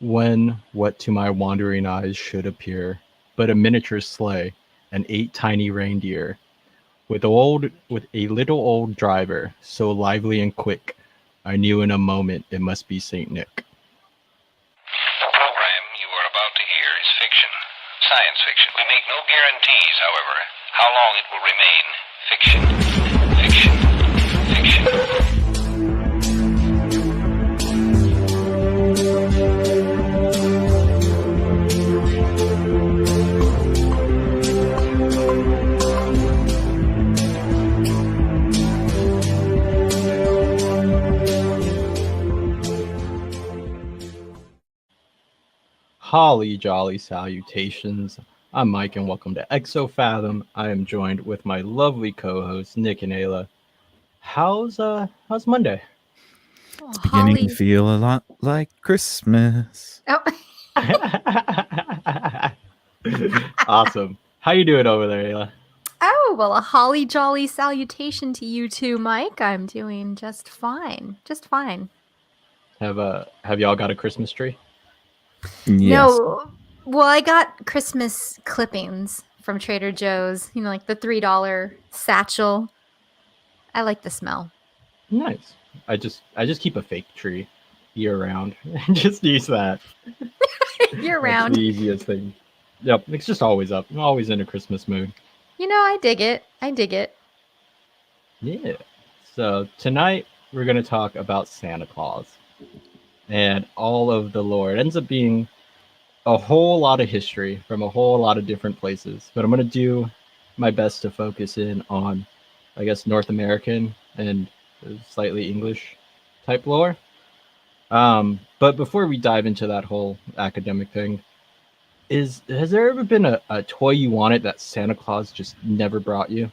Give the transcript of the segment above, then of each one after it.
When what to my wandering eyes should appear but a miniature sleigh and 8 tiny reindeer, with a little old driver, so lively and quick, I knew in a moment it must be Saint Nick. The program you are about to hear is fiction, science fiction. We make no guarantees, however, how long it will remain fiction, fiction, fiction. Holly jolly salutations. I'm Mike and welcome to ExoFathom. I am joined with my lovely co-hosts Nick and Ayla. How's Monday? It's beginning to feel a lot like Christmas. Oh. Awesome. How you doing over there, Ayla? Oh, well, a holly jolly salutation to you too, Mike. I'm doing just fine. Just fine. Have y'all got a Christmas tree? Yes. No, well, I got Christmas clippings from Trader Joe's, like the $3 satchel. I like the smell. Nice. I just keep a fake tree year round and just use that. Year That's round. the easiest thing. Yep, it's just always up. I'm always in a Christmas mood. I dig it. I dig it. Yeah. So tonight we're going to talk about Santa Claus and all of the lore. It ends up being a whole lot of history from a whole lot of different places, but I'm going to do my best to focus in on, I guess, North American and slightly English type lore. But before we dive into that whole academic thing, has there ever been a toy you wanted that Santa Claus just never brought you?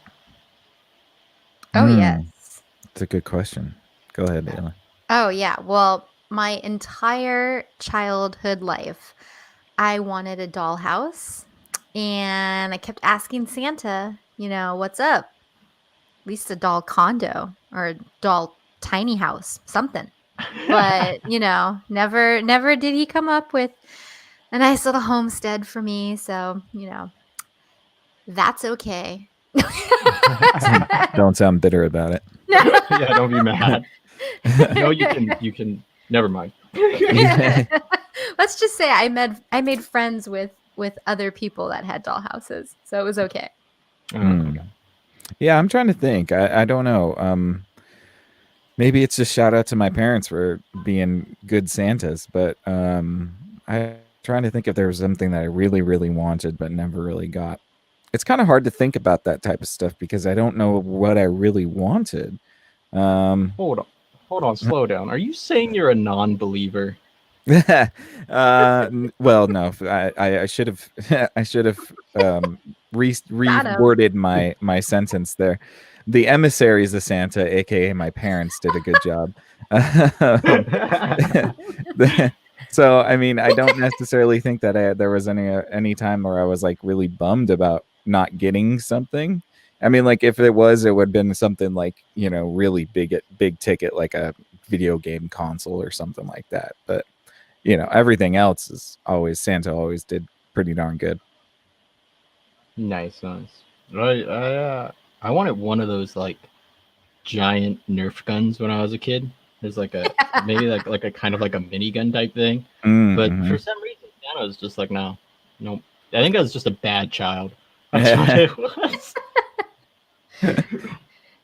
Oh, yes. That's a good question. Go ahead, Ayla. Oh, yeah. Well, my entire childhood life, I wanted a dollhouse, and I kept asking Santa, what's up? At least a doll condo or a doll tiny house, something. But, never did he come up with a nice little homestead for me. So, that's okay. Don't sound bitter about it. Yeah, don't be mad. No, you can. Never mind. Let's just say I made friends with other people that had dollhouses, so it was okay. Okay. Yeah, I'm trying to think. I don't know. Maybe it's just shout out to my parents for being good Santas, but I'm trying to think if there was something that I really, really wanted but never really got. It's kind of hard to think about that type of stuff because I don't know what I really wanted. Hold on, slow down. Are you saying you're a non-believer? Well, no, I should have reworded my sentence there. The emissaries of Santa, aka my parents, did a good job. So I mean, I don't necessarily think that there was any time where I was like really bummed about not getting something. I mean, like if it was, it would have been something like, really big ticket, like a video game console or something like that. But everything else is Santa always did pretty darn good. Nice. I wanted one of those like giant Nerf guns when I was a kid. There's like maybe like a kind of like a minigun type thing. But for some reason, Santa was just like, no. I think I was just a bad child. That's what it was.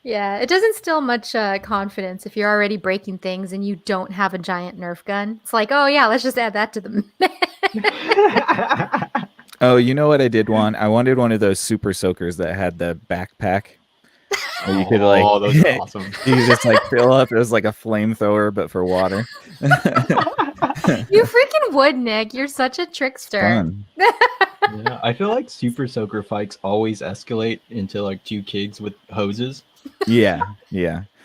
Yeah, it doesn't instill much confidence if you're already breaking things and you don't have a giant Nerf gun. It's like, oh yeah, let's just add that to the Oh, you know what I did want? I wanted one of those super soakers that had the backpack. Where you could those are awesome. You could just like fill up. It was like a flamethrower, but for water. You freaking would, Nick. You're such a trickster. Fun. Yeah, I feel like super soaker fights always escalate into like two kids with hoses. Yeah.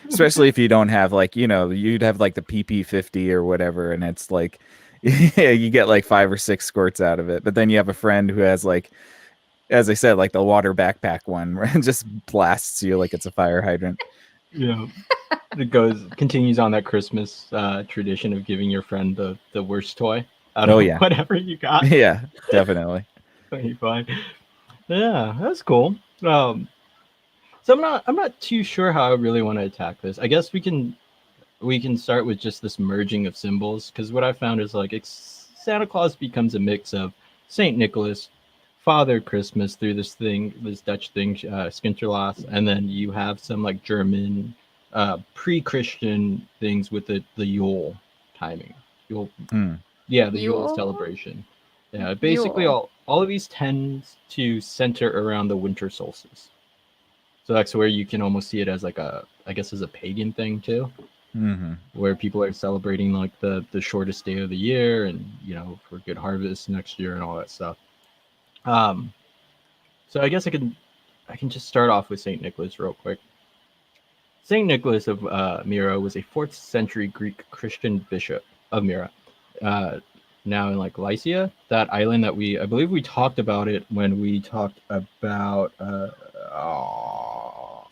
Especially if you don't have like, you'd have like the PP50 or whatever, and it's like you get like 5 or 6 squirts out of it. But then you have a friend who has like, as I said, like the water backpack one where it just blasts you like it's a fire hydrant. Yeah. It continues on that Christmas tradition of giving your friend the worst toy. out Oh, of yeah. whatever you got. Yeah, definitely. You fine. Yeah, that's cool. So I'm not too sure how I really want to attack this. I guess we can start with just this merging of symbols, because what I found is like Santa Claus becomes a mix of Saint Nicholas, Father Christmas through this Dutch thing, Sinterklaas, and then you have some like German, pre-Christian things with the Yule timing. Yule, Mm. yeah, the Yule Yule? celebration. Yeah, basically Yule. all of these tends to center around the winter solstice. So that's where you can almost see it as like I guess as a pagan thing too, Hmm. where people are celebrating like the shortest day of the year, and for good harvest next year and all that stuff. Um, so I guess I can just start off with Saint Nicholas real quick. Saint Nicholas of Myra was a 4th century Greek Christian bishop of Myra, uh, now in like Lycia, that island that I believe we talked about it when we talked about oh,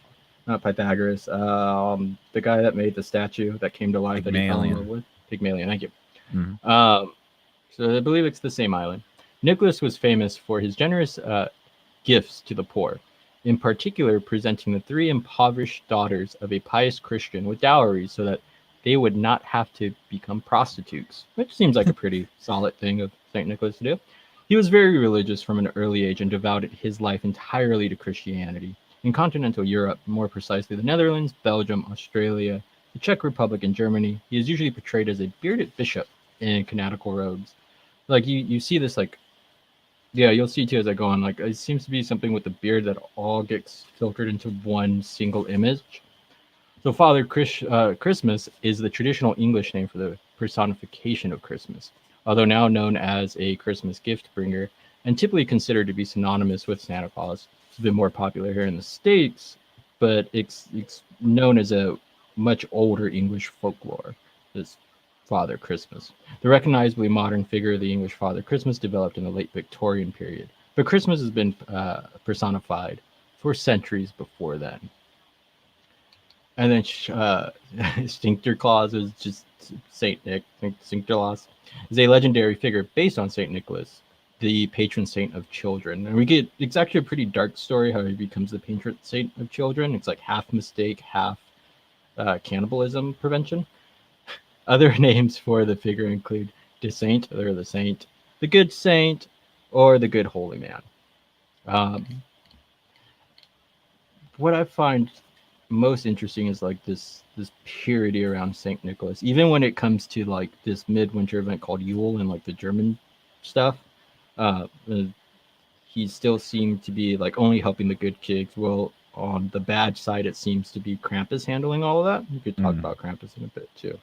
not Pythagoras, the guy that made the statue that came to life that he fell in love Pygmalion. with. Pygmalion, thank you. Mhm. So I believe it's the same island. Nicholas was famous for his generous gifts to the poor, in particular presenting the 3 impoverished daughters of a pious Christian with dowries so that they would not have to become prostitutes, which seems like a pretty solid thing of St. Nicholas to do. He was very religious from an early age and devoted his life entirely to Christianity. In continental Europe, more precisely the Netherlands, Belgium, Australia, the Czech Republic, and Germany, he is usually portrayed as a bearded bishop in canonical robes. Like you see this like, yeah, you'll see too as I go on. Like it seems to be something with the beard that all gets filtered into one single image. So Father Christmas is the traditional English name for the personification of Christmas, although now known as a Christmas gift bringer and typically considered to be synonymous with Santa Claus. It's been more popular here in the States, but it's known as a much older English folklore, this Father Christmas. The recognizably modern figure of the English Father Christmas developed in the late Victorian period, but Christmas has been personified for centuries before then. And then Sinterklaas is just Saint Nick. Sinterklaas is a legendary figure based on Saint Nicholas, the patron saint of children. And it's actually a pretty dark story how he becomes the patron saint of children. It's like half mistake, half cannibalism prevention. Other names for the figure include the saint, or the saint, the good saint, or the good holy man. Um, what I find most interesting is like this purity around Saint Nicholas. Even when it comes to like this midwinter event called Yule and like the German stuff, uh, uh, he still seemed to be like only helping the good kids. Well, on the bad side, it seems to be Krampus handling all of that. We could talk about Krampus in a bit too.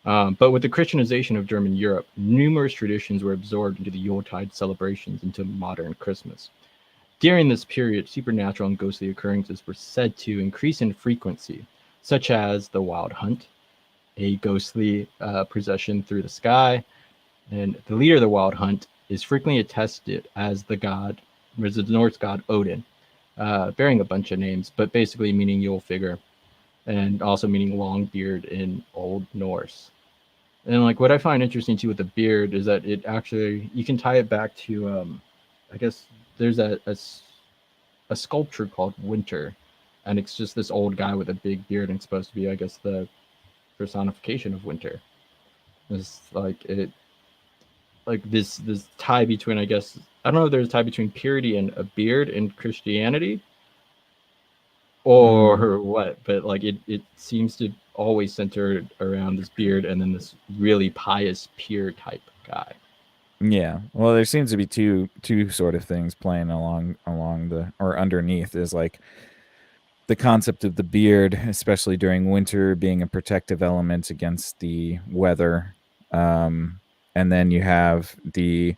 But with the Christianization of German Europe, numerous traditions were absorbed into the Yuletide celebrations into modern Christmas. During this period, supernatural and ghostly occurrences were said to increase in frequency, such as the Wild Hunt, a ghostly procession through the sky. And the leader of the Wild Hunt is frequently attested as the Norse god Odin, bearing a bunch of names, but basically meaning Yule figure, and also meaning long beard in Old Norse. And like what I find interesting too with the beard is that it actually you can tie it back to I guess there's a sculpture called Winter, and it's just this old guy with a big beard, and it's supposed to be, I guess, the personification of winter. It's like this tie between, I guess, I don't know if there's a tie between purity and a beard in Christianity or what, but like it seems to always center around this beard and then this really pious, pure type guy. Yeah. Well, there seems to be two sort of things playing along the or underneath is like the concept of the beard, especially during winter, being a protective element against the weather. And then you have the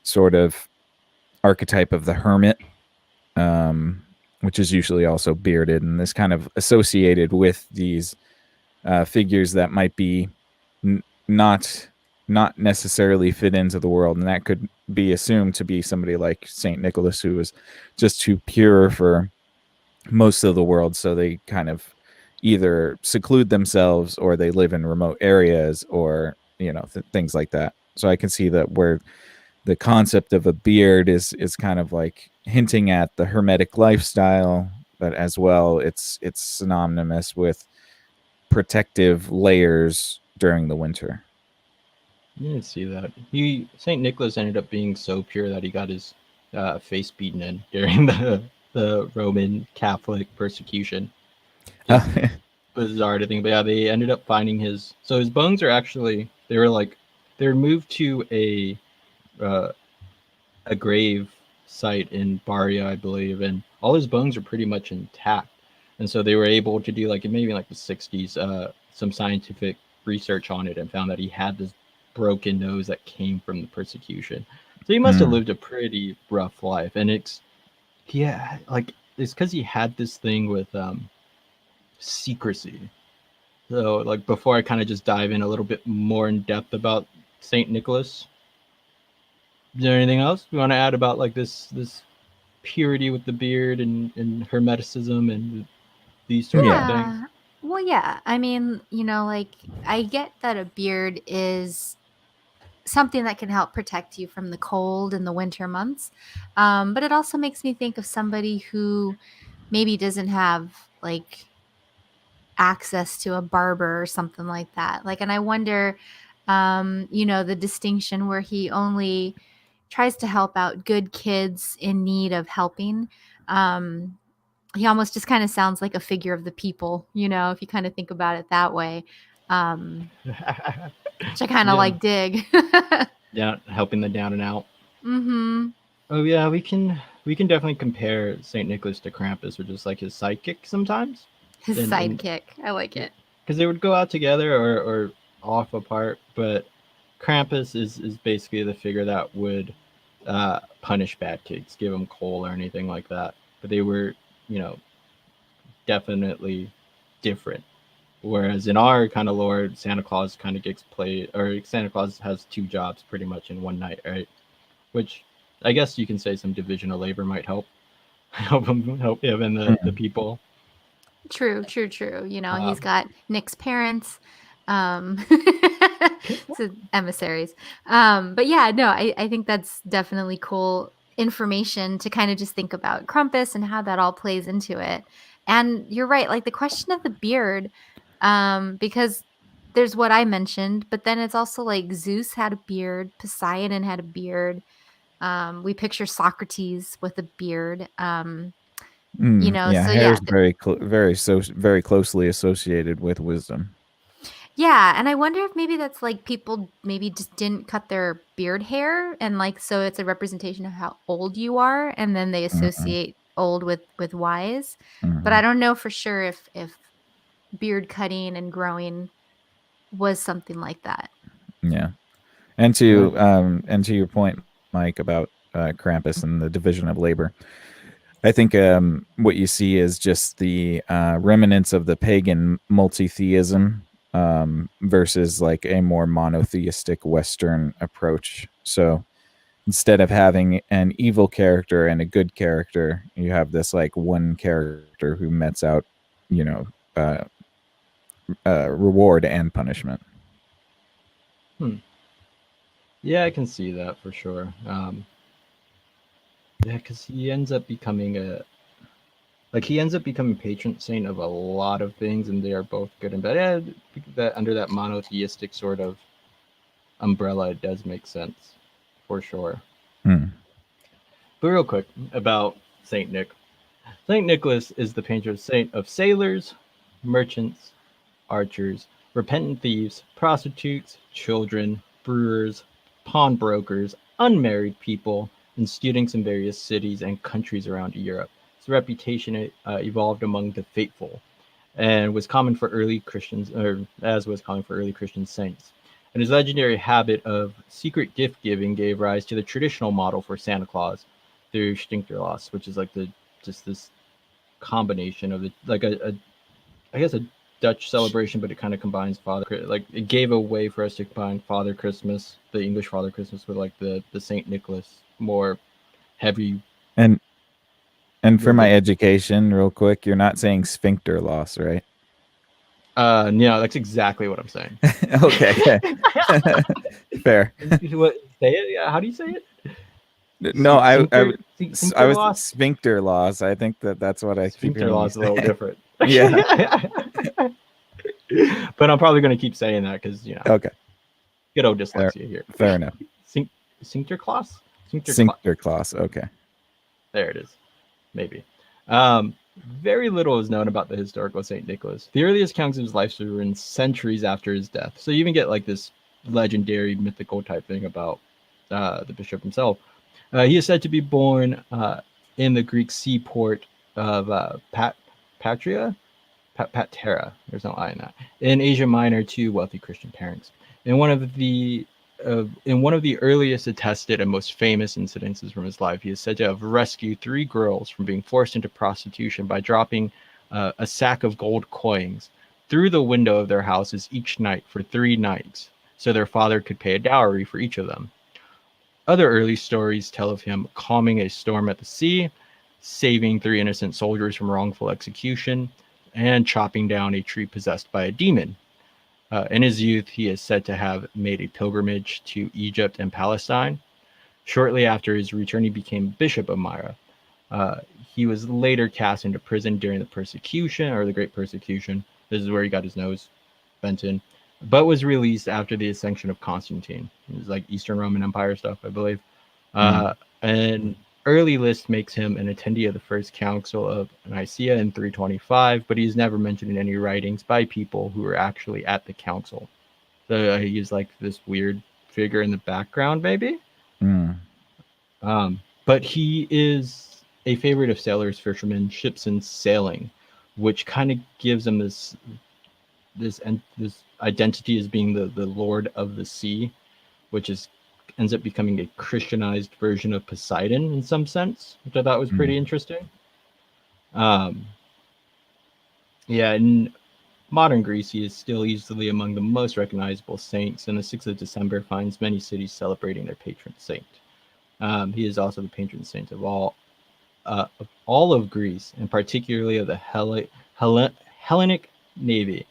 sort of archetype of the hermit, which is usually also bearded, and this kind of associated with these figures that might be n- not not necessarily fit into the world, and that could be assumed to be somebody like Saint Nicholas, who was just too pure for most of the world, so they kind of either seclude themselves or they live in remote areas or things like that. So I can see that where the concept of a beard is kind of like hinting at the hermetic lifestyle, but as well it's synonymous with protective layers during the winter. You didn't see that. Saint Nicholas ended up being so pure that he got his face beaten in during the Roman Catholic persecution. Just bizarre to think, but yeah, they ended up finding his. So his bones are actually they were moved to a grave site in Baria, I believe, and all his bones are pretty much intact. And so they were able to do like maybe in like the 60s, some scientific research on it and found that he had this broken nose that came from the persecution. So he must have lived a pretty rough life, and it's because he had this thing with secrecy. So like before I kind of just dive in a little bit more in depth about Saint Nicholas, is there anything else you want to add about like this purity with the beard and hermeticism and these sorts of things? Yeah. Well, yeah. I mean, like I get that a beard is something that can help protect you from the cold in the winter months. But it also makes me think of somebody who maybe doesn't have like access to a barber or something like that. Like, and I wonder, the distinction where he only tries to help out good kids in need of helping. He almost just kind of sounds like a figure of the people, if you kind of think about it that way. Which I kind of like dig. Yeah, helping the down and out. Mm-hmm. Oh yeah, we can definitely compare Saint Nicholas to Krampus, which is like his sidekick sometimes. His sidekick. I like it. Because they would go out together or off apart, but Krampus is basically the figure that would punish bad kids, give them coal or anything like that. But they were, definitely different. Whereas in our kind of lore, Santa Claus kind of gets played, or Santa Claus has two jobs pretty much in one night, right? Which I guess you can say some division of labor might help help him and the people. True. He's got Nick's parents, so emissaries. But yeah, no, I think that's definitely cool information to kind of just think about Krampus and how that all plays into it. And you're right, like the question of the beard, because there's what I mentioned, but then it's also like Zeus had a beard, Poseidon had a beard. We picture Socrates with a beard. Yeah, so hair yeah, is very closely associated with wisdom. Yeah, and I wonder if maybe that's like people maybe just didn't cut their beard hair, and like so it's a representation of how old you are, and then they associate old with wise. But I don't know for sure if beard cutting and growing was something like that. Yeah, and to your point, Mike, about Krampus and the division of labor. I think what you see is just the remnants of the pagan multi-theism versus like a more monotheistic Western approach. So instead of having an evil character and a good character, you have this like one character who metes out, reward and punishment. Yeah, I can see that for sure. Yeah, because he ends up becoming patron saint of a lot of things, and they are both good and bad. Yeah, that under that monotheistic sort of umbrella, it does make sense for sure. But real quick about Saint Nick. Saint Nicholas is the patron saint of sailors, merchants, archers, repentant thieves, prostitutes, children, brewers, pawnbrokers, unmarried people, and students in various cities and countries around Europe. His reputation evolved among the faithful, and was common for early Christians, or as was common for early Christian saints. And his legendary habit of secret gift giving gave rise to the traditional model for Santa Claus through Stinkterlass, which is like this combination of I guess a Dutch celebration, but it kind of combines it gave a way for us to combine Father Christmas, the English Father Christmas, with like the Saint Nicholas more heavy. And for my education, real quick, you're not saying sphincter loss, right? No, that's exactly what I'm saying. Okay. Fair. What, say it? Yeah, how do you say it? No, I Sphincter was loss. sphincter laws. I think that's what I keep Sphincter hearing you loss is a little say. different. Yeah. But I'm probably going to keep saying that because Okay. good old Fair, dyslexia here. fair enough. Sphincter class. Sphincter claws. Okay. There it is. Maybe. Um, Very little is known about the historical Saint Nicholas. The earliest accounts of his life were in centuries after his death. So you even get like this legendary, mythical type thing about the bishop himself. He is said to be born in the Greek seaport of Patria, Patera. There's no I in that. In Asia Minor to wealthy Christian parents. In one of the earliest attested and most famous incidences from his life, he is said to have rescued 3 girls from being forced into prostitution by dropping a sack of gold coins through the window of their houses each night for 3 nights, so their father could pay a dowry for each of them. Other early stories tell of him calming a storm at the sea, saving 3 innocent soldiers from wrongful execution, and chopping down a tree possessed by a demon. In his youth, he is said to have made a pilgrimage to Egypt and Palestine. Shortly after his return, he became Bishop of Myra. Uh, he was later cast into prison during the persecution, or the Great Persecution. This is where he got his nose bent in, but was released after the ascension of Constantine. It was like Eastern Roman Empire stuff, I believe. An early list makes him an attendee of the First Council of Nicaea in 325, but he's never mentioned in any writings by people who were actually at the council. So he's like this weird figure in the background, maybe. Mm. But he is a favorite of sailors, fishermen, ships, and sailing, which kind of gives him this identity as being the Lord of the Sea, which ends up becoming a Christianized version of Poseidon in some sense, which I thought was pretty interesting. Yeah, in modern Greece, he is still easily among the most recognizable saints, and the 6th of December finds many cities celebrating their patron saint. He is also the patron saint of all of Greece, and particularly of the Hellenic Navy.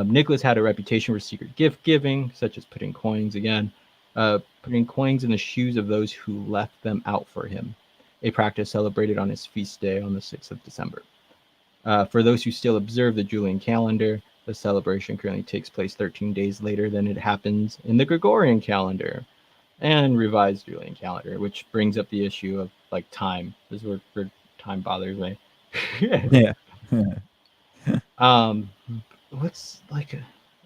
Nicholas had a reputation for secret gift giving, such as putting coins in the shoes of those who left them out for him, a practice celebrated on his feast day on the 6th of December. For those who still observe the Julian calendar, the celebration currently takes place 13 days later than it happens in the Gregorian calendar and revised Julian calendar, which brings up the issue of like time. This is where time bothers me. Yeah. What's like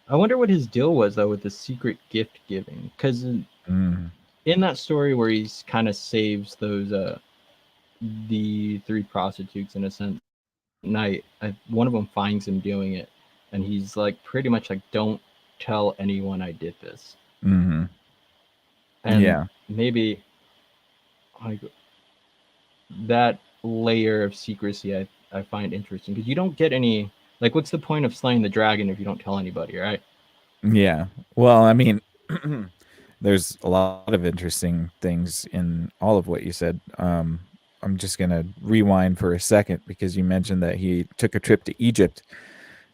I wonder what his deal was though with the secret gift giving, because in that story where he's kind of saves those the 3 prostitutes in a sense night, one of them finds him doing it, and he's like pretty much like, don't tell anyone I did this. And Yeah. maybe like that layer of secrecy I find interesting, because you don't get any, like, what's the point of slaying the dragon if you don't tell anybody, right? Yeah. Well, I mean, there's a lot of interesting things in all of what you said. I'm just going to rewind for a second because you mentioned that he took a trip to Egypt,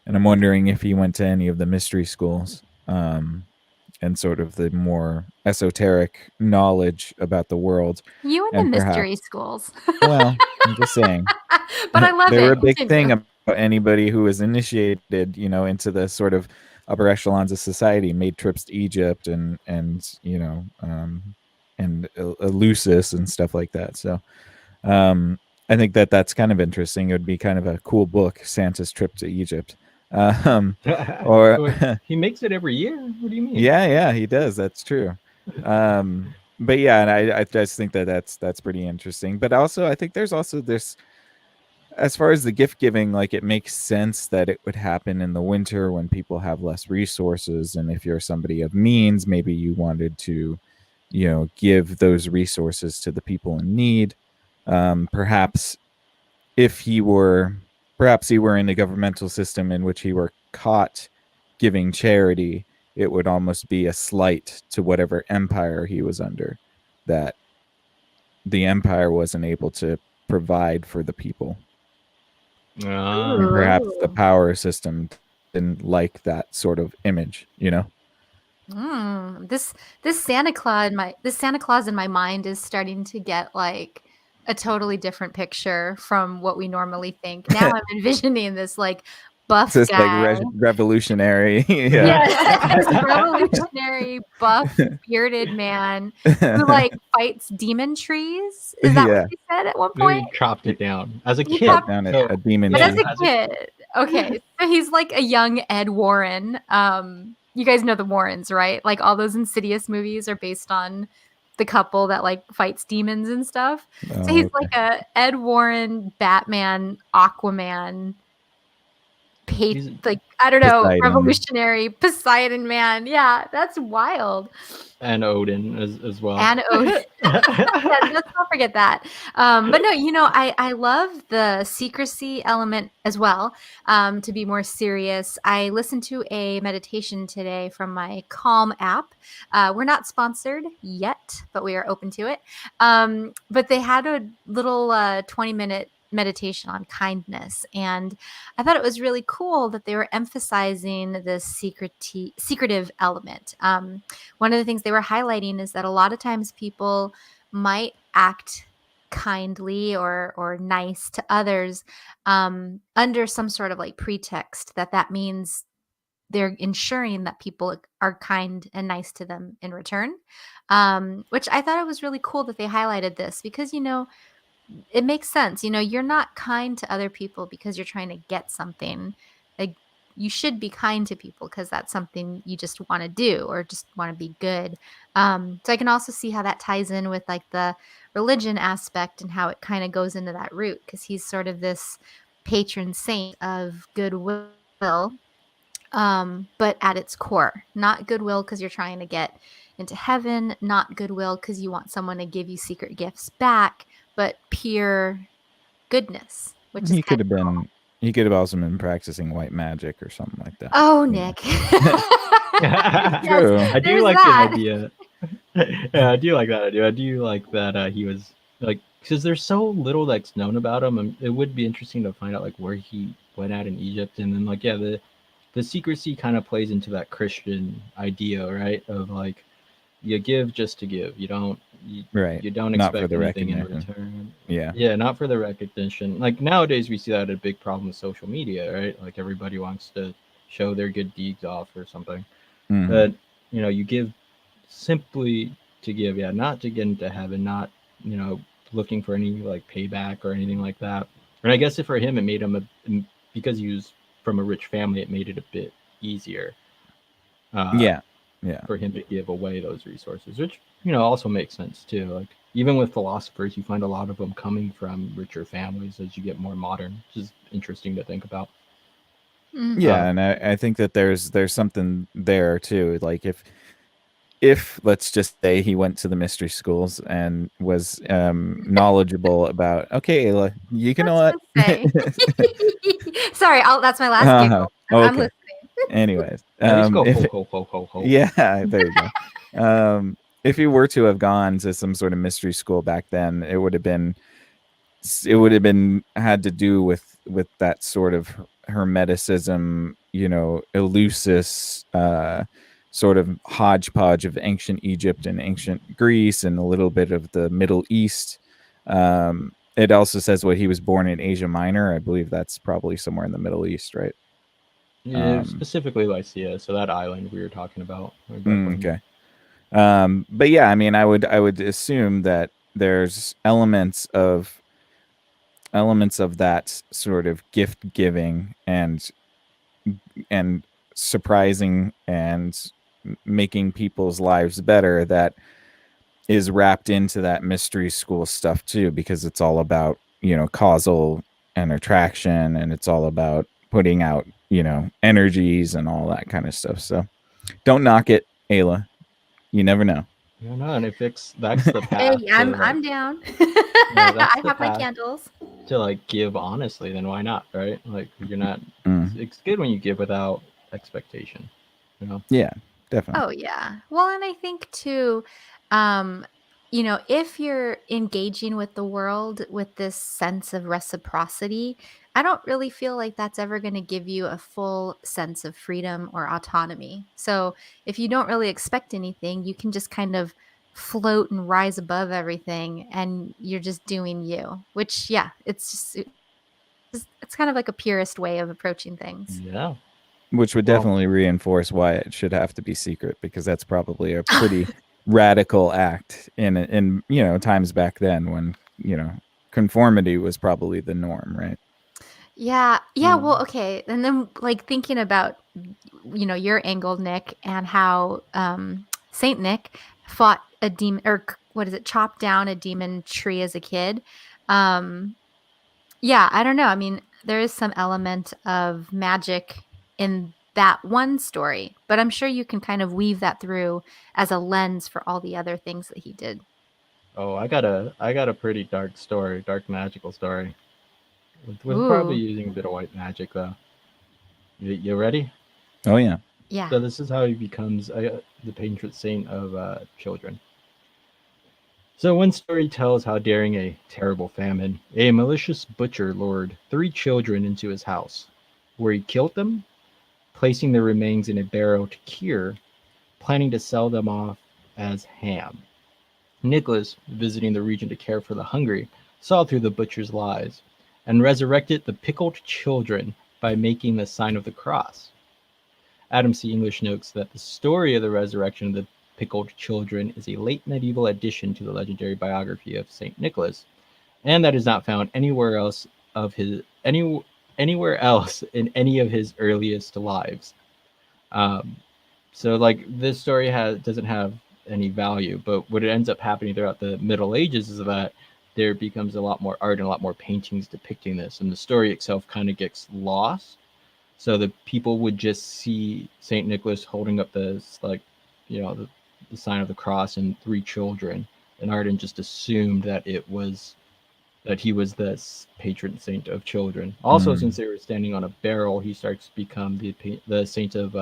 and I'm wondering if he went to any of the mystery schools and sort of the more esoteric knowledge about the world. You and the And mystery perhaps, schools. well, I'm just saying. But I love They were a it. big thing Continue. about anybody who was initiated, into the sort of upper echelons of society, made trips to Egypt and Eleusis and stuff like that. So I think that's kind of interesting. It would be kind of a cool book, Santa's Trip to Egypt. Or He makes it every year. What do you mean? yeah, he does. That's true. But yeah, and I just think that's pretty interesting. But also, I think there's also this, as far as the gift giving, like, it makes sense that it would happen in the winter when people have less resources, and if you're somebody of means, maybe you wanted to, give those resources to the people in need. Perhaps if he were, in a governmental system in which he were caught giving charity, it would almost be a slight to whatever empire he was under, that the empire wasn't able to provide for the people. And perhaps the power system didn't like that sort of image. This Santa Claus in my mind is starting to get like a totally different picture from what we normally think. Now I'm envisioning this like It's buff just like guy. revolutionary. Yeah. Yeah, this revolutionary buff bearded man who like fights demon trees. Is that what Yeah. they said at one point? Really chopped it down as a He kid. Chop down So, a demon But yeah, as tree. a kid, okay, so he's like a young Ed Warren. You guys know the Warrens, right? Like all those Insidious movies are based on the couple that like fights demons and stuff. So Oh, he's okay. like a Ed Warren, Batman, Aquaman, he's like I don't know, Poseidon. revolutionary Poseidon man. Yeah, that's wild. and Odin as well. And Odin. Yeah, let's not forget that. But no, I love the secrecy element as well. To be more serious, I listened to a meditation today from my Calm app. We're not sponsored yet, but we are open to it. But they had a little 20-minute meditation on kindness, and I thought it was really cool that they were emphasizing the secretive element. One of the things they were highlighting is that a lot of times people might act kindly or nice to others under some sort of like pretext that means they're ensuring that people are kind and nice to them in return, which I thought it was really cool that they highlighted this because it makes sense. You're not kind to other people because you're trying to get something. Like you should be kind to people because that's something you just want to do or just want to be good. So I can also see how that ties in with like the religion aspect and how it kind of goes into that root because he's sort of this patron saint of goodwill. But at its core, not goodwill because you're trying to get into heaven, not goodwill because you want someone to give you secret gifts back, but pure goodness, which is He could kind have of been. He could have also been practicing white magic or something like that. oh, you know. Nick. True. I do there's like that. the idea. Yeah, I do like that idea. I do like that he was like because there's so little that's known about him. And it would be interesting to find out like where he went at in Egypt, and then like yeah, the secrecy kind of plays into that Christian idea, right? Of like you give just to give. Right. You don't Not for expect the anything in recognition. return. Yeah. Yeah, not for the recognition. Like nowadays we see that a big problem with social media, right? Like everybody wants to show their good deeds off or something. Mhm. But you give simply to give, yeah, not to get into heaven, not looking for any like payback or anything like that. And I guess if for him it made him because he was from a rich family, it made it a bit easier Yeah. Yeah. for him to give away those resources, which also makes sense too. Like even with philosophers, you find a lot of them coming from richer families as you get more modern, which is interesting to think about. Mhm. Yeah, and I think that there's something there too. Like if let's just say he went to the mystery schools and was knowledgeable about okay, you know what? Let's just say. Sorry, that's my last giggle. I'm Okay. listening. Anyways, At least go if ho ho ho ho ho. yeah, there you go. If he were to have gone to some sort of mystery school back then, it would have been had to do with that sort of hermeticism, elusis, sort of hodgepodge of ancient Egypt and ancient Greece and a little bit of the Middle East. It also says what he was born in Asia Minor. I believe that's probably somewhere in the Middle East, right? Yeah, specifically Lycia, so that island we were talking about. Okay. But yeah, I mean, I would assume that there's elements of that sort of gift giving and surprising and making people's lives better that is wrapped into that mystery school stuff too, because it's all about causal and attraction, and it's all about putting out energies and all that kind of stuff. So don't knock it, Ayla. You never know. And if that's the path Hey, to I'm like, down. that's I the have my path candles. to like give honestly, then why not, right? Like you're not. Mm. It's good when you give without expectation. Yeah, definitely. Oh yeah. Well, and I think too, if you're engaging with the world with this sense of reciprocity, I don't really feel like that's ever going to give you a full sense of freedom or autonomy. So if you don't really expect anything, you can just kind of float and rise above everything, and you're just doing you, which, yeah, it's kind of like a purist way of approaching things. Yeah. Which would Well, definitely reinforce why it should have to be secret, because that's probably a pretty radical act in times back then when conformity was probably the norm, right? Yeah. Yeah. mm, Well, okay. And then, like, thinking about, your angle, Nick, and how Saint Nick fought a demon, or what is it, chopped down a demon tree as a kid. Um, yeah. I don't know. I mean, there is some element of magic in that one story, but I'm sure you can kind of weave that through as a lens for all the other things that he did. oh, I got a pretty dark story, dark magical story. With probably Ooh. using a bit of white magic though. You ready? Oh yeah. Yeah. So this is how he becomes the patron saint of children. So one story tells how during a terrible famine, a malicious butcher lured 3 children into his house, where he killed them, placing their remains in a barrel to cure, planning to sell them off as ham. Nicholas, visiting the region to care for the hungry, saw through the butcher's lies and resurrected the pickled children by making the sign of the cross. Adam C. English notes that the story of the resurrection of the pickled children is a late medieval addition to the legendary biography of Saint Nicholas, and that is not found anywhere else in any of his earliest lives. Um, so like this story doesn't have any value, but what it ends up happening throughout the Middle Ages is that there becomes a lot more art and a lot more paintings depicting this, and the story itself kind of gets lost. So the people would just see Saint Nicholas holding up the sign of the cross and 3 children, and Arden just assumed that he was the patron saint of children. Also, since they were standing on a barrel, he starts to become the saint of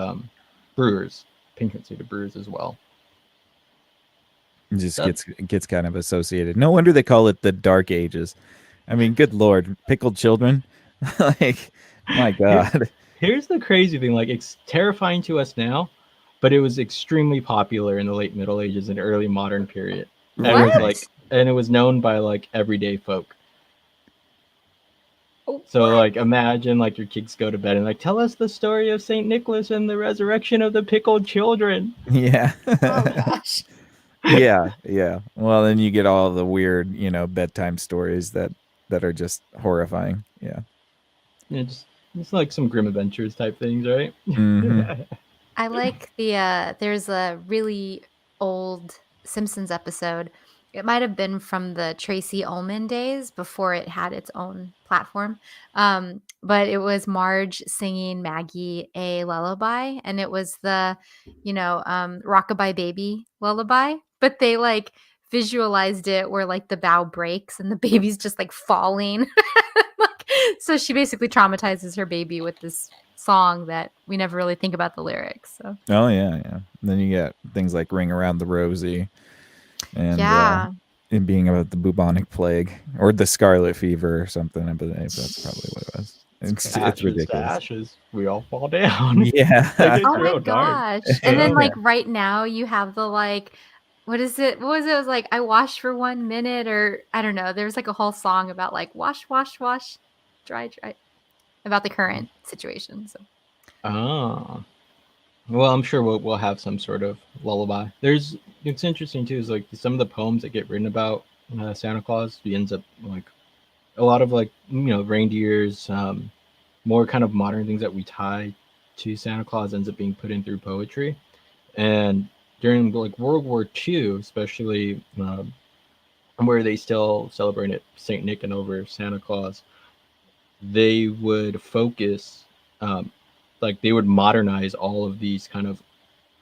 brewers, patron saint of brewers as well. It just That- gets kind of associated. No wonder they call it the Dark Ages. I mean, good lord, pickled children. Like, my God. Here's the crazy thing: like, it's terrifying to us now, but it was extremely popular in the late Middle Ages and early modern period, and it was What? and it was known by like everyday folk. Oh, So what? like imagine like your kids go to bed and like tell us the story of Saint Nicholas and the resurrection of the pickled children. Yeah. Oh gosh. Yeah. Well, then you get all the weird, bedtime stories that are just horrifying. Yeah. It's like some grim adventures type things, right? hmm I like there's a really old Simpsons episode. It might have been from the Tracy Ullman days before it had its own platform. But it was Marge singing Maggie a lullaby, and it was the, Rockabye Baby lullaby. But they like visualized it where like the bow breaks and the baby's just like falling. Like, so she basically traumatizes her baby with this song that we never really think about the lyrics. So Oh yeah. And then you get things like "Ring Around the Rosie" and yeah. it being about the bubonic plague or the scarlet fever or something. I believe that's probably what it was. It's Ashes to ridiculous. ashes, we all fall down. Yeah. Like, it's Oh my real dark. gosh. And then Yeah. like right now you have the like what is it? What was it? It was like I wash for 1 minute, or I don't know. There's like a whole song about like wash, wash, wash, dry, dry, about the current situation. So Ah. Well, I'm sure we'll have some sort of lullaby. It's interesting too. Is like some of the poems that get written about Santa Claus. He ends up like a lot of like reindeers, more kind of modern things that we tie to Santa Claus ends up being put in through poetry. And during like World War II, especially where they still celebrated Saint Nick and over Santa Claus, they would focus, um, like they would modernize all of these kind of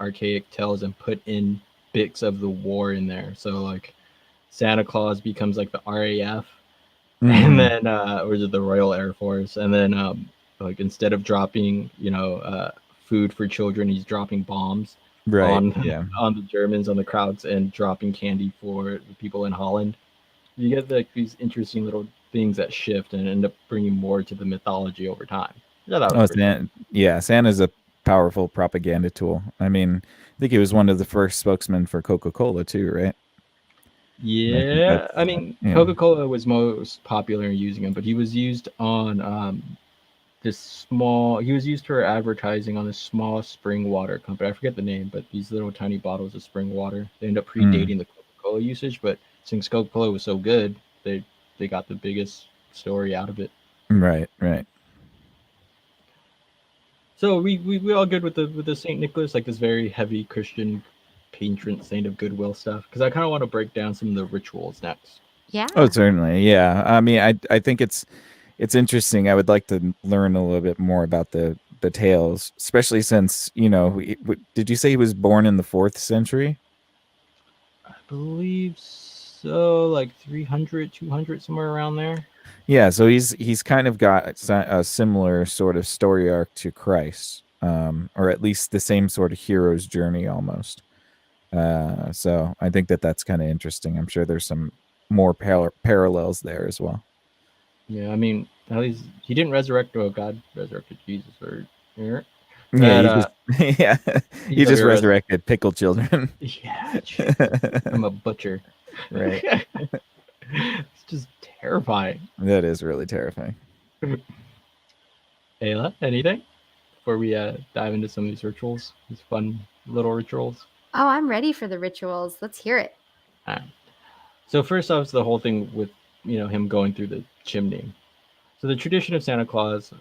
archaic tales and put in bits of the war in there. So like Santa Claus becomes like the RAF, and Mhm. then or is it the Royal Air Force? And then like instead of dropping food for children, he's dropping bombs Right. on Yeah. on the Germans, on the crowds, and dropping candy for the people in Holland. You get like these interesting little things that shift and end up bringing more to the mythology over time. Yeah, that was Oh, pretty cool. Santa's a powerful propaganda tool. I mean, I think he was one of the first spokesmen for Coca-Cola too, right? And I think Yeah, that's I mean, yeah. Coca-Cola was most popular in using him, but he was used on this small. He was used for advertising on this small spring water company. I forget the name, but these little tiny bottles of spring water. They end up Mm, predating the Coca-Cola usage, but since Coca-Cola was so good, they got the biggest story out of it. right, right. So we all good with the Saint Nicholas, like this very heavy Christian patron saint of goodwill stuff. Because I kind of want to break down some of the rituals next. Oh, Yeah. certainly. Yeah. I mean, I think it's interesting. I would like to learn a little bit more about the tales, especially since, did you say he was born in the 4th century? I believe so, like 300, 200, somewhere around there. Yeah, so he's kind of got a similar sort of story arc to Christ, or at least the same sort of hero's journey almost. So I think that's kind of interesting. I'm sure there's some more parallels there as well. Yeah, I mean, at least he didn't resurrect. Well, God resurrected Jesus, or yeah, Yeah, but you just yeah, he's you over just here. resurrected pickle children. Yeah, Jesus, I'm a butcher. Right. It's just terrifying. That is really terrifying. Ayla, anything before we dive into some of these rituals? These fun little rituals. Oh, I'm ready for the rituals. Let's hear it. Alright. So first off, is the whole thing with him going through the chimney. So the tradition of Santa Claus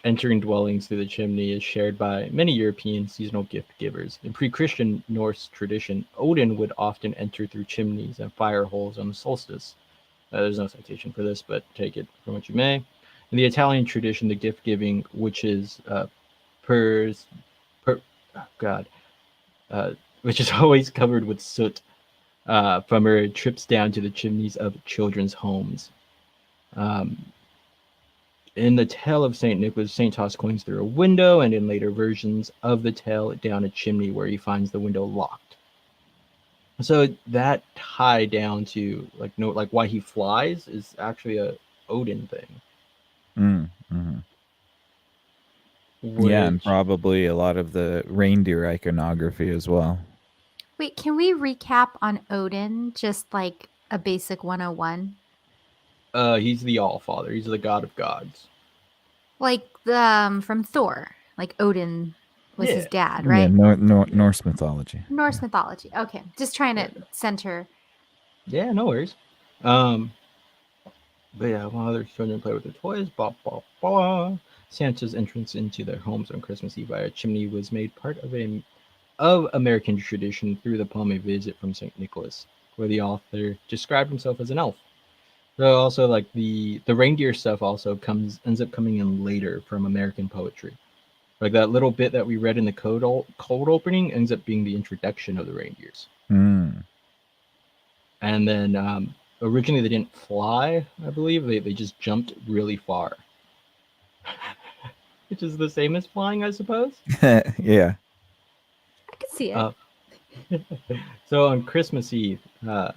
entering dwellings through the chimney is shared by many European seasonal gift givers. In pre-Christian Norse tradition, Odin would often enter through chimneys and fire holes on the solstice. There's no citation for this, but take it from what you may. In the Italian tradition, the gift giving, which is pers, per, oh God, which is always covered with soot from her trips down to the chimneys of children's homes. Um, In the tale of St. Nicholas, St. toss coins through a window, and in later versions of the tale, down a chimney where he finds the window locked. So that tie down to like why he flies is actually a Odin thing, Mm-hmm. Yeah, and which probably a lot of the reindeer iconography as well. Wait, can we recap on Odin? Just like a basic 101? he's the All Father. He's the god of gods. Like from Thor. Like Odin was his Yeah, dad, Yeah, right? Norse mythology. Norse Yeah. mythology. Okay. Just trying yeah, to center. yeah. No worries. Um, but yeah, while other children play with their toys, blah blah blah. Santa's entrance into their homes on Christmas Eve via a chimney was made part of American tradition through the poem A Visit from St. Nicholas, where the author described himself as an elf. So also like the reindeer stuff also ends up coming in later from American poetry. Like that little bit that we read in the cold opening ends up being the introduction of the reindeers. Mm. And then originally they didn't fly, I believe. They just jumped really far. Which is the same as flying, I suppose. Yeah. I could see it. Uh, so on Christmas Eve, a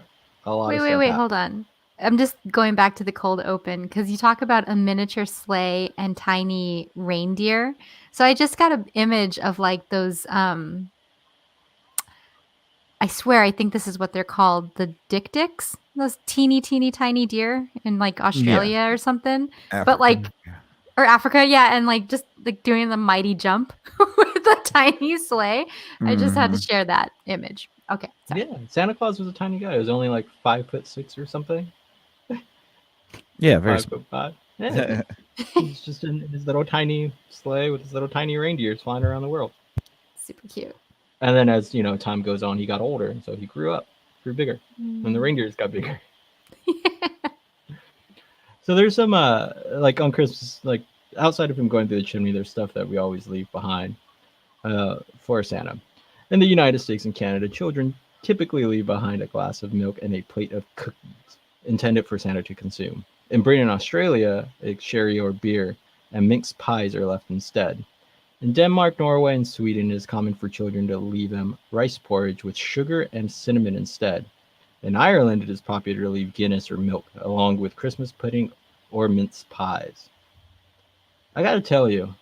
lot Wait, of wait, stuff wait. happened. Hold on. I'm just going back to the cold open because you talk about a miniature sleigh and tiny reindeer. So I just got an image of like those. I swear, I think this is what they're called, the dik-diks. Those teeny, teeny, tiny deer in like Yeah. Australia or something. But Africa. like, or Africa, yeah, and like just like doing the mighty jump with a tiny sleigh. I just had to Hmm. share that image. Okay, sorry. Yeah, Santa Claus was a tiny guy. He was only like 5'6" or something. Yeah, very Five small. foot five. Yeah, he's just in his little tiny sleigh with his little tiny reindeers flying around the world. Super cute. And then as time goes on, he got older, and so he grew up, grew bigger, and the reindeers got bigger. So there's some like on Christmas, like outside of him going through the chimney, there's stuff that we always leave behind for Santa. In the United States and Canada, children typically leave behind a glass of milk and a plate of cookies intended for Santa to consume. In Britain and Australia, a sherry or beer and mince pies are left instead. In Denmark, Norway, and Sweden, it is common for children to leave them rice porridge with sugar and cinnamon instead. In Ireland, it is popular to leave Guinness or milk, along with Christmas pudding or mince pies. I gotta tell you,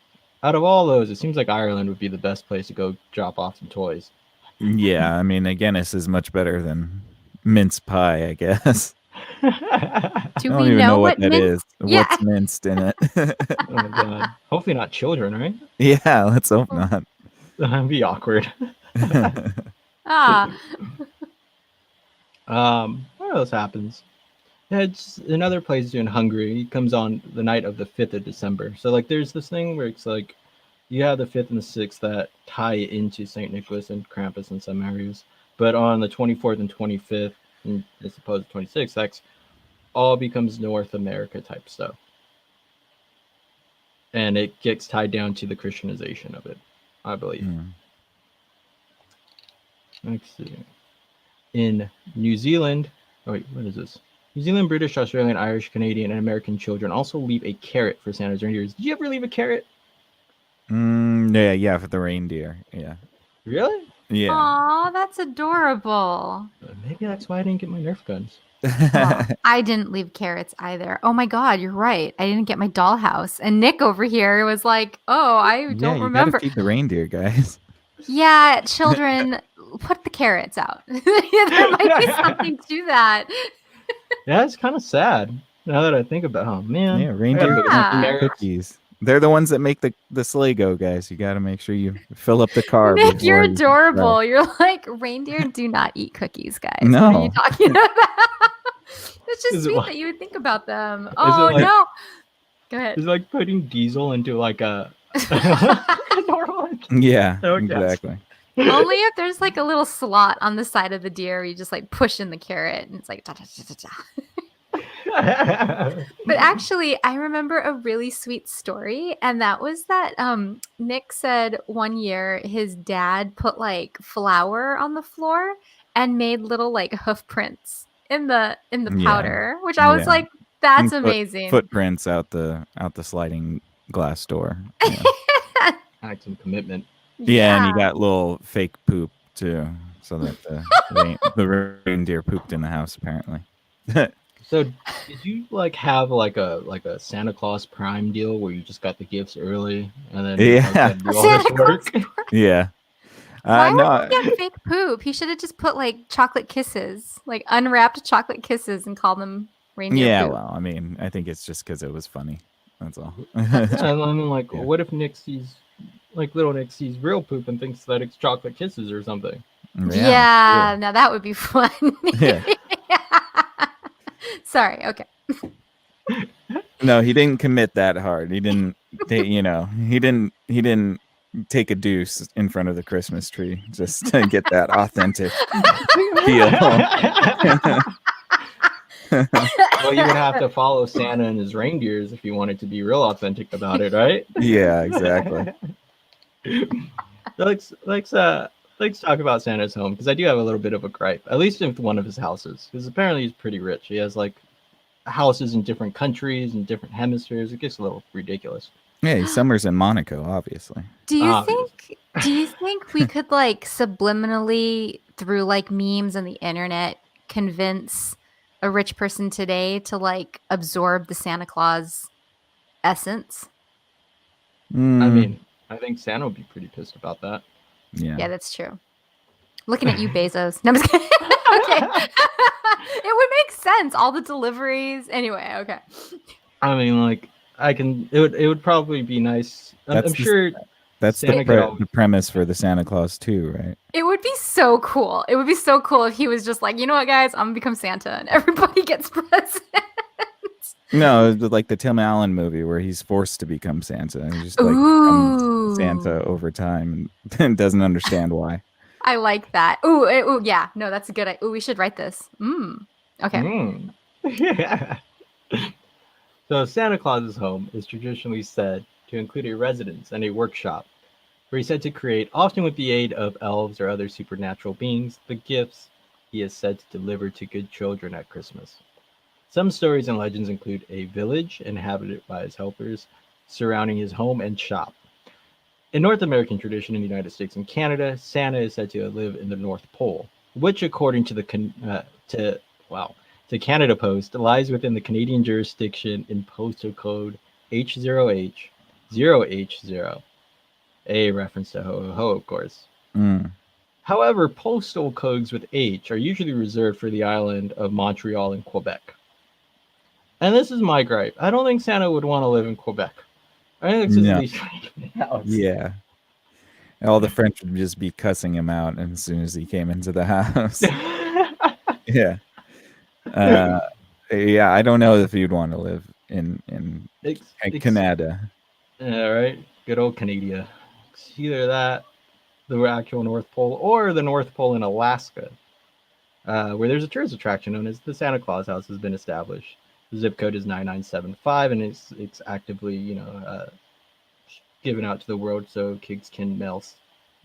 out of all those, it seems like Ireland would be the best place to go drop off some toys. Yeah, I mean, a Guinness is much better than mince pie, I guess. I Do don't we even know know what what that mince? is. Yeah. What's minced in it? Oh my god. Hopefully not children, right? Yeah, let's hope not. That'd be awkward. Ah. What else happens? Yeah, it's another place in Hungary. It comes on the night of the 5th of December. So like there's this thing where it's like you have the 5th and the 6th that tie into St. Nicholas and Krampus in some areas. But on the 24th and 25th, and I suppose the 26th, that's all becomes North America type stuff. And it gets tied down to the Christianization of it, I believe. Hmm. Let's see. In New Zealand, oh wait, what is this? New Zealand, British, Australian, Irish, Canadian, and American children also leave a carrot for Santa's reindeers. Did you ever leave a carrot? Yeah, for the reindeer. Yeah. Really? Yeah. Aw, that's adorable. Maybe that's why I didn't get my Nerf guns. Well, I didn't leave carrots either. Oh my God, you're right. I didn't get my dollhouse. And Nick over here was like, "Oh, I Yeah, don't you remember." gotta feed the reindeer, guys. Yeah, children, put the carrots out. There might be something to that. Yeah, it's kind of sad now that I think about. Oh man, Yeah, I gotta reindeer go get Yeah. some eat carrots. cookies. They're the ones that make the sleigh go, guys. You gotta make sure you fill up the car. Nick, you're before you can adorable. travel. You're like, reindeer do not eat cookies, guys. What are you No. talking about? It's just Is it sweet like- that you would think about them. it Oh like- no. Go ahead. It's like putting diesel into like a normal. Yeah, Okay. exactly. Only if there's like a little slot on the side of the deer where you just like push in the carrot and it's like da, da, da, da, da. But actually, I remember a really sweet story, and that was that Nick said one year his dad put like flour on the floor and made little like hoof prints in the Yeah. powder, which I was Yeah. like, that's And amazing. Footprints out the sliding glass door. Yeah. Had some commitment. Yeah, and you got little fake poop too, so that the reindeer pooped in the house apparently. So, did you like have like a Santa Claus Prime deal where you just got the gifts early and then Yeah. like, had to do all Santa this work? Claus. Yeah. Why No. would he get fake poop? He should have just put like chocolate kisses, like unwrapped chocolate kisses, and call them reindeer Yeah, poop. well, I mean, I think it's just because it was funny. That's all. Yeah, I mean, like, Yeah. what if Nick sees, like, little Nick sees real poop and thinks that it's chocolate kisses or something? Yeah, now that would be fun. Yeah. Sorry. Okay. No, he didn't commit that hard. He didn't. He didn't take a deuce in front of the Christmas tree just to get that authentic feel. Well, you would have to follow Santa and his reindeers if you wanted to be real authentic about it, right? Yeah, exactly. So let's talk about Santa's home because I do have a little bit of a gripe, at least with one of his houses, because apparently he's pretty rich. He has like houses in different countries and different hemispheres. It gets a little ridiculous. Yeah, he summers in Monaco, obviously. Do you Obvious. think we could like subliminally through like memes and the internet convince a rich person today to like absorb the Santa Claus essence? I Mm, mean, I think Santa would be pretty pissed about that. yeah. Yeah, that's true. Looking at you, Bezos. No, I'm just kidding. Okay. It would make sense. All the deliveries. Anyway, okay. I mean, like, it would probably be nice. That's I'm the- sure. That's Santa could always- the premise for the Santa Claus too, right? It would be so cool. It would be so cool if he was just like, you know what, guys, I'm gonna become Santa, and everybody gets presents. No, it's like the Tim Allen movie where he's forced to become Santa. He just like Ooh. becomes Santa over time and doesn't understand why. I like that. Ooh, yeah. No, that's a good. Ooh, we should write this. Okay. Mm. So Santa Claus's home is traditionally said to include a residence and a workshop, where he's said to create, often with the aid of elves or other supernatural beings, the gifts he is said to deliver to good children at Christmas. Some stories and legends include a village inhabited by his helpers surrounding his home and shop. In North American tradition in the United States and Canada, Santa is said to live in the North Pole, which, according to the to Canada Post lies within the Canadian jurisdiction in postal code H0H 0H0, a reference to ho ho ho, of course. Mm. However, postal codes with H are usually reserved for the island of Montreal and Quebec. And this is my gripe. I don't think Santa would want to live in Quebec. I think it's just No. least out. Yeah. All the French would just be cussing him out as soon as he came into the house. Yeah. Yeah, I don't know if you'd want to live in Canada. Yeah, right. Good old Canada. It's either that, the actual North Pole, or the North Pole in Alaska, where there's a tourist attraction known as the Santa Claus House has been established. The zip code is 9975, and it's actively, given out to the world so kids can mail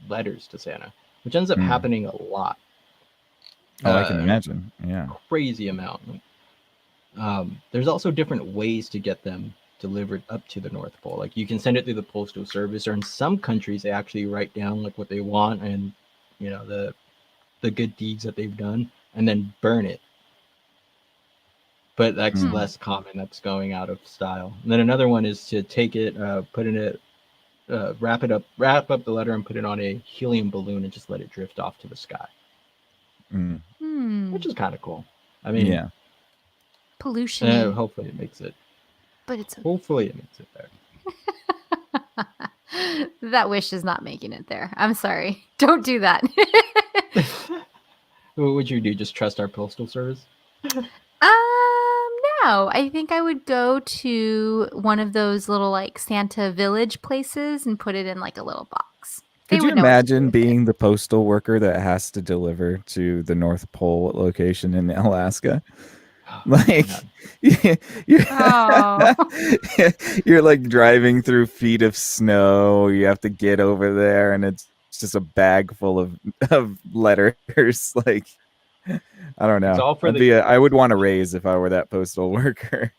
letters to Santa, which ends up happening a lot. Oh, I can imagine. Yeah. Crazy amount. There's also different ways to get them delivered up to the North Pole. Like you can send it through the postal service, or in some countries they actually write down like what they want and the good deeds that they've done and then burn it. But that's less common. That's going out of style. And then another one is to take it, put in it, wrap up the letter and put it on a helium balloon and just let it drift off to the sky. Which is kind of cool. I mean, yeah. Pollution. Hopefully it makes it. But it's hopefully it makes it there. That wish is not making it there. I'm sorry. Don't do that. What would you do? Just trust our postal service? No. I think I would go to one of those little like Santa village places and put it in like a little box. Could you imagine being the postal worker that has to deliver to the North Pole location in Alaska? Like you're like driving through feet of snow. You have to get over there, and it's just a bag full of letters. Like I don't know. I would want a raise if I were that postal worker.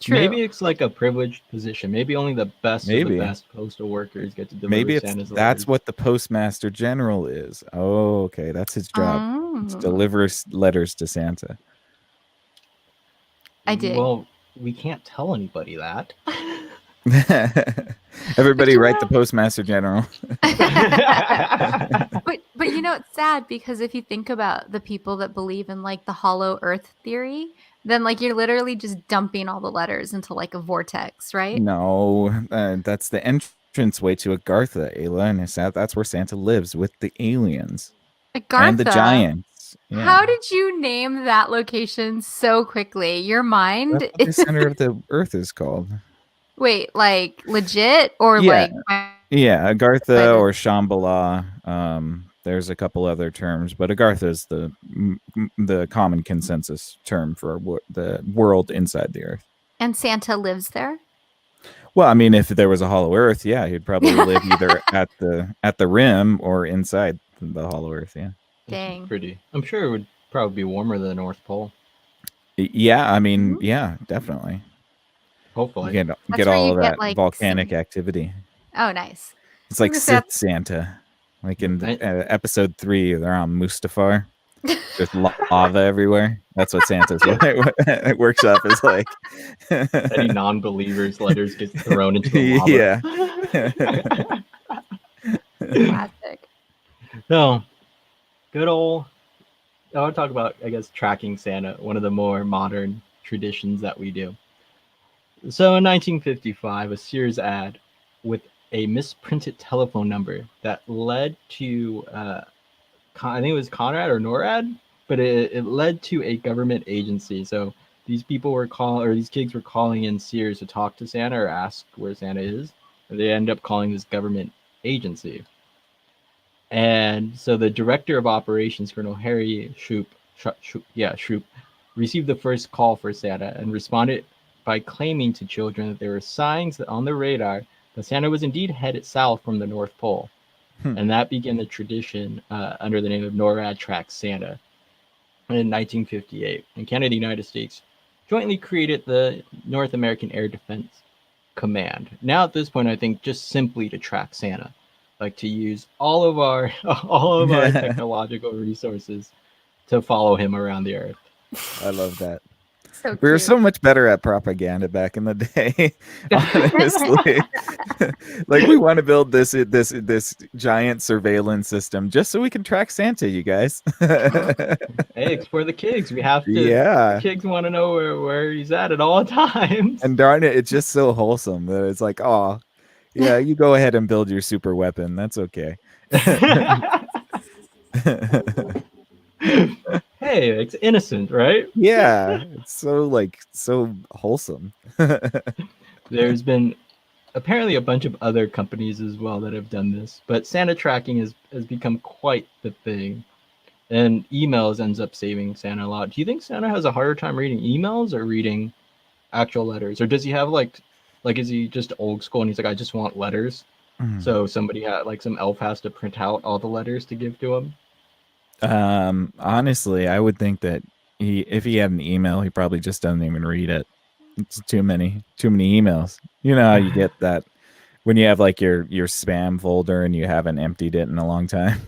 True. Maybe it's like a privileged position. Maybe only the best of the best postal workers get to deliver Santa's letters. That's what the Postmaster General is. Oh, okay. That's his job. To deliver letters to Santa. I did. Well, we can't tell anybody that. Everybody write the Postmaster General. But it's sad because if you think about the people that believe in like the hollow earth theory, then like you're literally just dumping all the letters into like a vortex, right? No, that's the entranceway to Agartha, Ayla, and that's where Santa lives with the aliens. Agartha? And the giants. Yeah. How did you name that location so quickly? Your mind? That's what the center of the earth is called. Wait, like legit or like? Yeah, Agartha or Shambhala. There's a couple other terms, but Agartha is the common consensus term for the world inside the earth. And Santa lives there? Well, I mean, if there was a hollow earth, yeah, he'd probably live either at the rim or inside the hollow earth. Yeah. Dang. Pretty. I'm sure it would probably be warmer than the North Pole. Yeah, I mean, yeah, definitely. Hopefully. You get all of that volcanic activity. Oh, nice. It's like Sith Santa. Like in episode 3, they're on Mustafar. There's lava everywhere. That's what Santa's workshop is like. Any non-believers' letters get thrown into the lava. Yeah. Classic. No. Good old... I want to talk about, I guess, tracking Santa, one of the more modern traditions that we do. So in 1955, a Sears ad with a misprinted telephone number that led to, I think it was Conrad or NORAD, but it led to a government agency. So these people were these kids were calling in Sears to talk to Santa or ask where Santa is. And they end up calling this government agency. And so the director of operations, Colonel Harry Shoup, received the first call for Santa and responded by claiming to children that there were signs on the radar that Santa was indeed headed south from the North Pole. And that began the tradition under the name of NORAD Tracks Santa in 1958. And Canada and the United States jointly created the North American Air Defense Command. Now at this point, I think just simply to track Santa, like to use all of our technological resources to follow him around the earth. I love that. So We were cute. so much better at propaganda back in the day. Honestly, like we want to build this giant surveillance system just so we can track Santa. You guys. Hey, it's for the kids. We have to. Yeah. The kids want to know where he's at all times. And darn it, it's just so wholesome that it's like, oh, yeah, you go ahead and build your super weapon. That's okay. Hey, it's innocent, right? Yeah, it's so wholesome. There's been apparently a bunch of other companies as well that have done this, but Santa tracking has become quite the thing. And emails ends up saving Santa a lot. Do you think Santa has a harder time reading emails or reading actual letters? Or does he have like is he just old school and he's like, I just want letters? So somebody some elf has to print out all the letters to give to him? Honestly, I would think that if he had an email, he probably just doesn't even read it. It's too many emails. You know how you get that when you have like your spam folder and you haven't emptied it in a long time.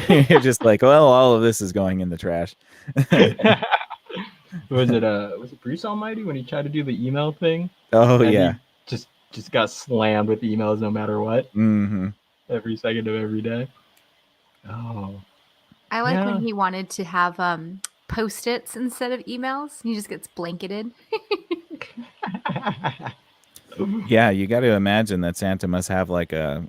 You're just like, well, all of this is going in the trash. was it Bruce Almighty when he tried to do the email thing? Oh And yeah. he just got slammed with emails no matter what. Mm-hmm. Every second of every day. Oh. I like Yeah. when he wanted to have post-its instead of emails. He just gets blanketed. Yeah, you got to imagine that Santa must have like a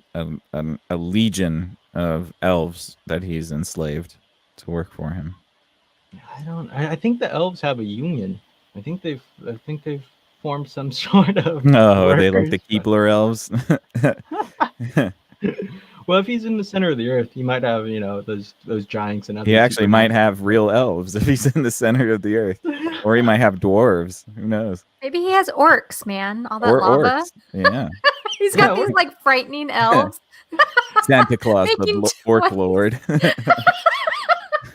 legion of elves that he's enslaved to work for him. I think the elves have a union. I think they've formed some sort of Oh, they like the workers, but- Keebler elves. Well, if he's in the center of the earth, he might have, those giants and other He actually super might monsters. have real elves if he's in the center of the earth, or he might have dwarves. Who knows? Maybe he has orcs, man. All that Or lava. orcs. Yeah, He's got Yeah, these like frightening elves. Santa Claus, Making the orc toys. lord.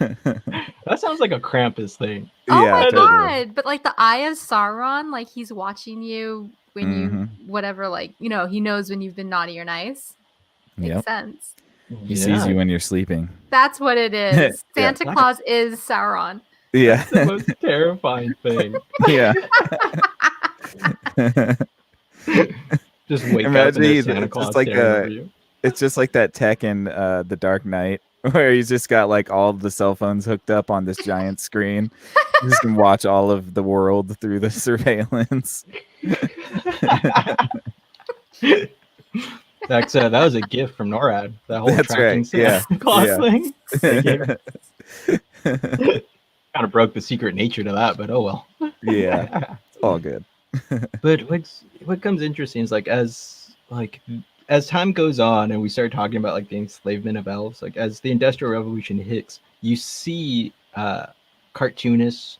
That sounds like a Krampus thing. Oh Yeah, my totally. god! But like the Eye of Sauron, like he's watching you when you Mhm. whatever, like he knows when you've been naughty or nice. Makes Yep. sense. He sees you when you're sleeping. That's what it is. Yeah. Santa Claus is Sauron. Yeah, That's the most terrifying thing. yeah. Just wake up Imagine and there's he's Santa just Claus like staring over you. It's just like that tech in The Dark Knight where he's just got like all the cell phones hooked up on this giant screen. You just can watch all of the world through the surveillance. That was a gift from NORAD. That whole That's tracking right, Santa yeah, Claus yeah. thing. Kind of broke the secret nature to that, but oh well. Yeah, it's all good. But what comes interesting is as time goes on and we start talking about like the enslavement of elves, like as the Industrial Revolution hits, you see cartoonists,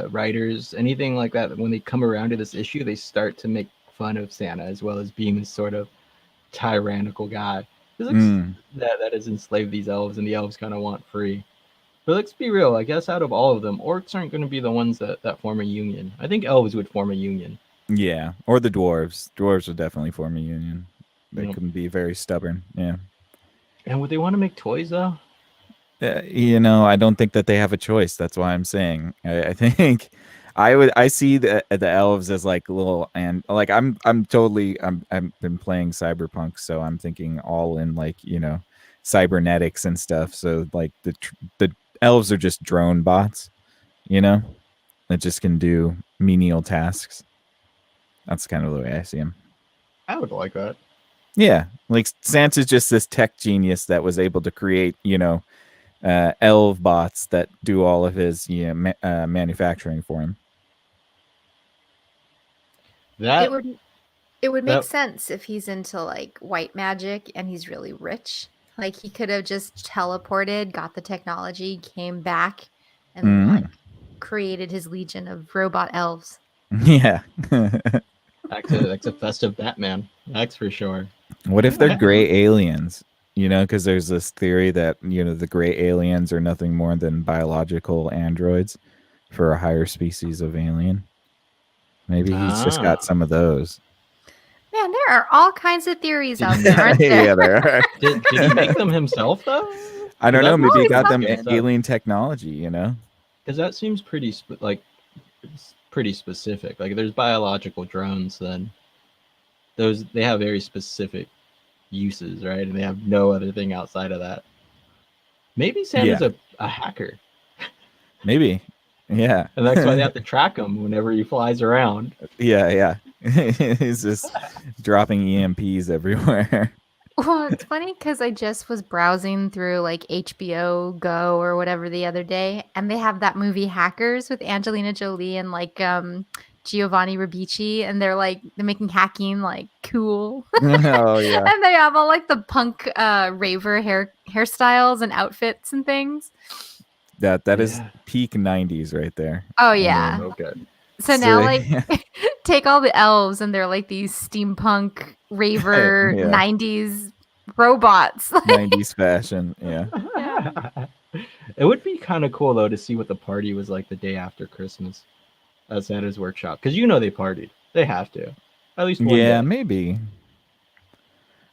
writers, anything like that, when they come around to this issue, they start to make fun of Santa as well as being this sort of tyrannical guy. That has enslaved these elves, and the elves kind of want free. But let's be real, I guess out of all of them, orcs aren't going to be the ones that form a union. I think elves would form a union. Yeah, or the dwarves. Dwarves would definitely form a union. They Yep. can be very stubborn. Yeah. And would they want to make toys though? I don't think that they have a choice. That's why I'm saying. I think I see the elves as like little, and like I've been playing Cyberpunk, so I'm thinking all in like cybernetics and stuff. So like the elves are just drone bots, that just can do menial tasks. That's kind of the way I see them. I would like that. Yeah, like Santa's just this tech genius that was able to create, elf bots that do all of his manufacturing for him. That It would make That- sense if he's into like white magic and he's really rich. Like he could have just teleported, got the technology, came back, and then, like created his legion of robot elves. Yeah. that's a festive Batman. That's for sure. What if they're gray aliens? Because there's this theory that the gray aliens are nothing more than biological androids for a higher species of alien. Maybe he's just got some of those. Man, there are all kinds of theories out there, aren't there? Yeah, there are. Did he make them himself though? I don't know. That's Maybe he always got them something. alien technology. You know. Because that seems pretty it's pretty specific. Like, there's biological drones, then those they have very specific uses, right? And they have no other thing outside of that. Maybe Santa's Yeah. a hacker, Maybe. Yeah. and that's why they have to track him whenever he flies around. Yeah. He's just dropping EMPs everywhere. Well, it's funny because I just was browsing through like HBO Go or whatever the other day, and they have that movie Hackers with Angelina Jolie and like Giovanni Ribisi, and they're making hacking like cool. Oh yeah. And they have all like the punk raver hairstyles and outfits and things. That is Yeah. peak 90s right there. Oh I mean, yeah. Okay. So now like take all the elves and they're like these steampunk raver Yeah. 90s robots. 90s fashion. Yeah. Yeah. It would be kind of cool though to see what the party was like the day after Christmas at Santa's workshop, because they partied. They have to, at least one Yeah, day. maybe.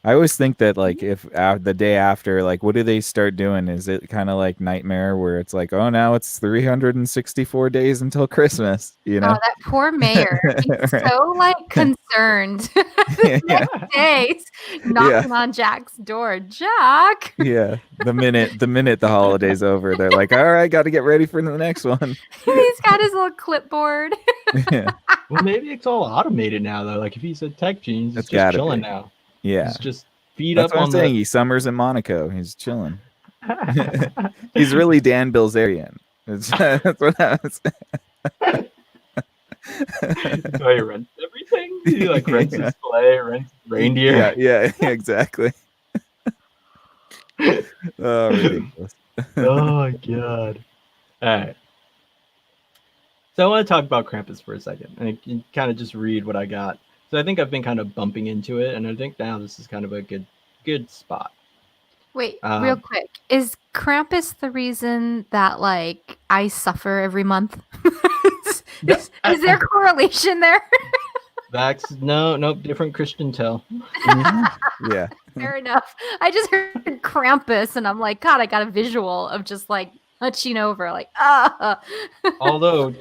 I always think that like if the day after, like what do they start doing? Is it kind of like Nightmare where it's like, oh, now it's 364 days until Christmas, you Oh, know? that poor mayor. He's Right. so like concerned. The Yeah. next day, knocking on Jack's door. Jack. Yeah. The minute the holiday's over, they're like, all right, got to get ready for the next one. He's got his little clipboard. Yeah. Well, maybe it's all automated now though. Like if he's a tech genius, he's It's just gotta chilling be. now. Yeah. He's just feet That's up what I'm on saying. He summers in Monaco. He's chilling. He's the. really Dan Bilzerian. That's what I was. That's why he rents everything. He like rents his sleigh, rents reindeer. Yeah, exactly. Oh, ridiculous. Oh my god. All right. So I want to talk about Krampus for a second and kind of just read what I got. So I think I've been kind of bumping into it, and I think now this is kind of a good spot. Wait, real quick. Is Krampus the reason that like I suffer every month? Is there correlation there? That's no different Christian tale. Yeah. Fair enough. I just heard Krampus and I'm like, God, I got a visual of just like hunching over, like, ah. Although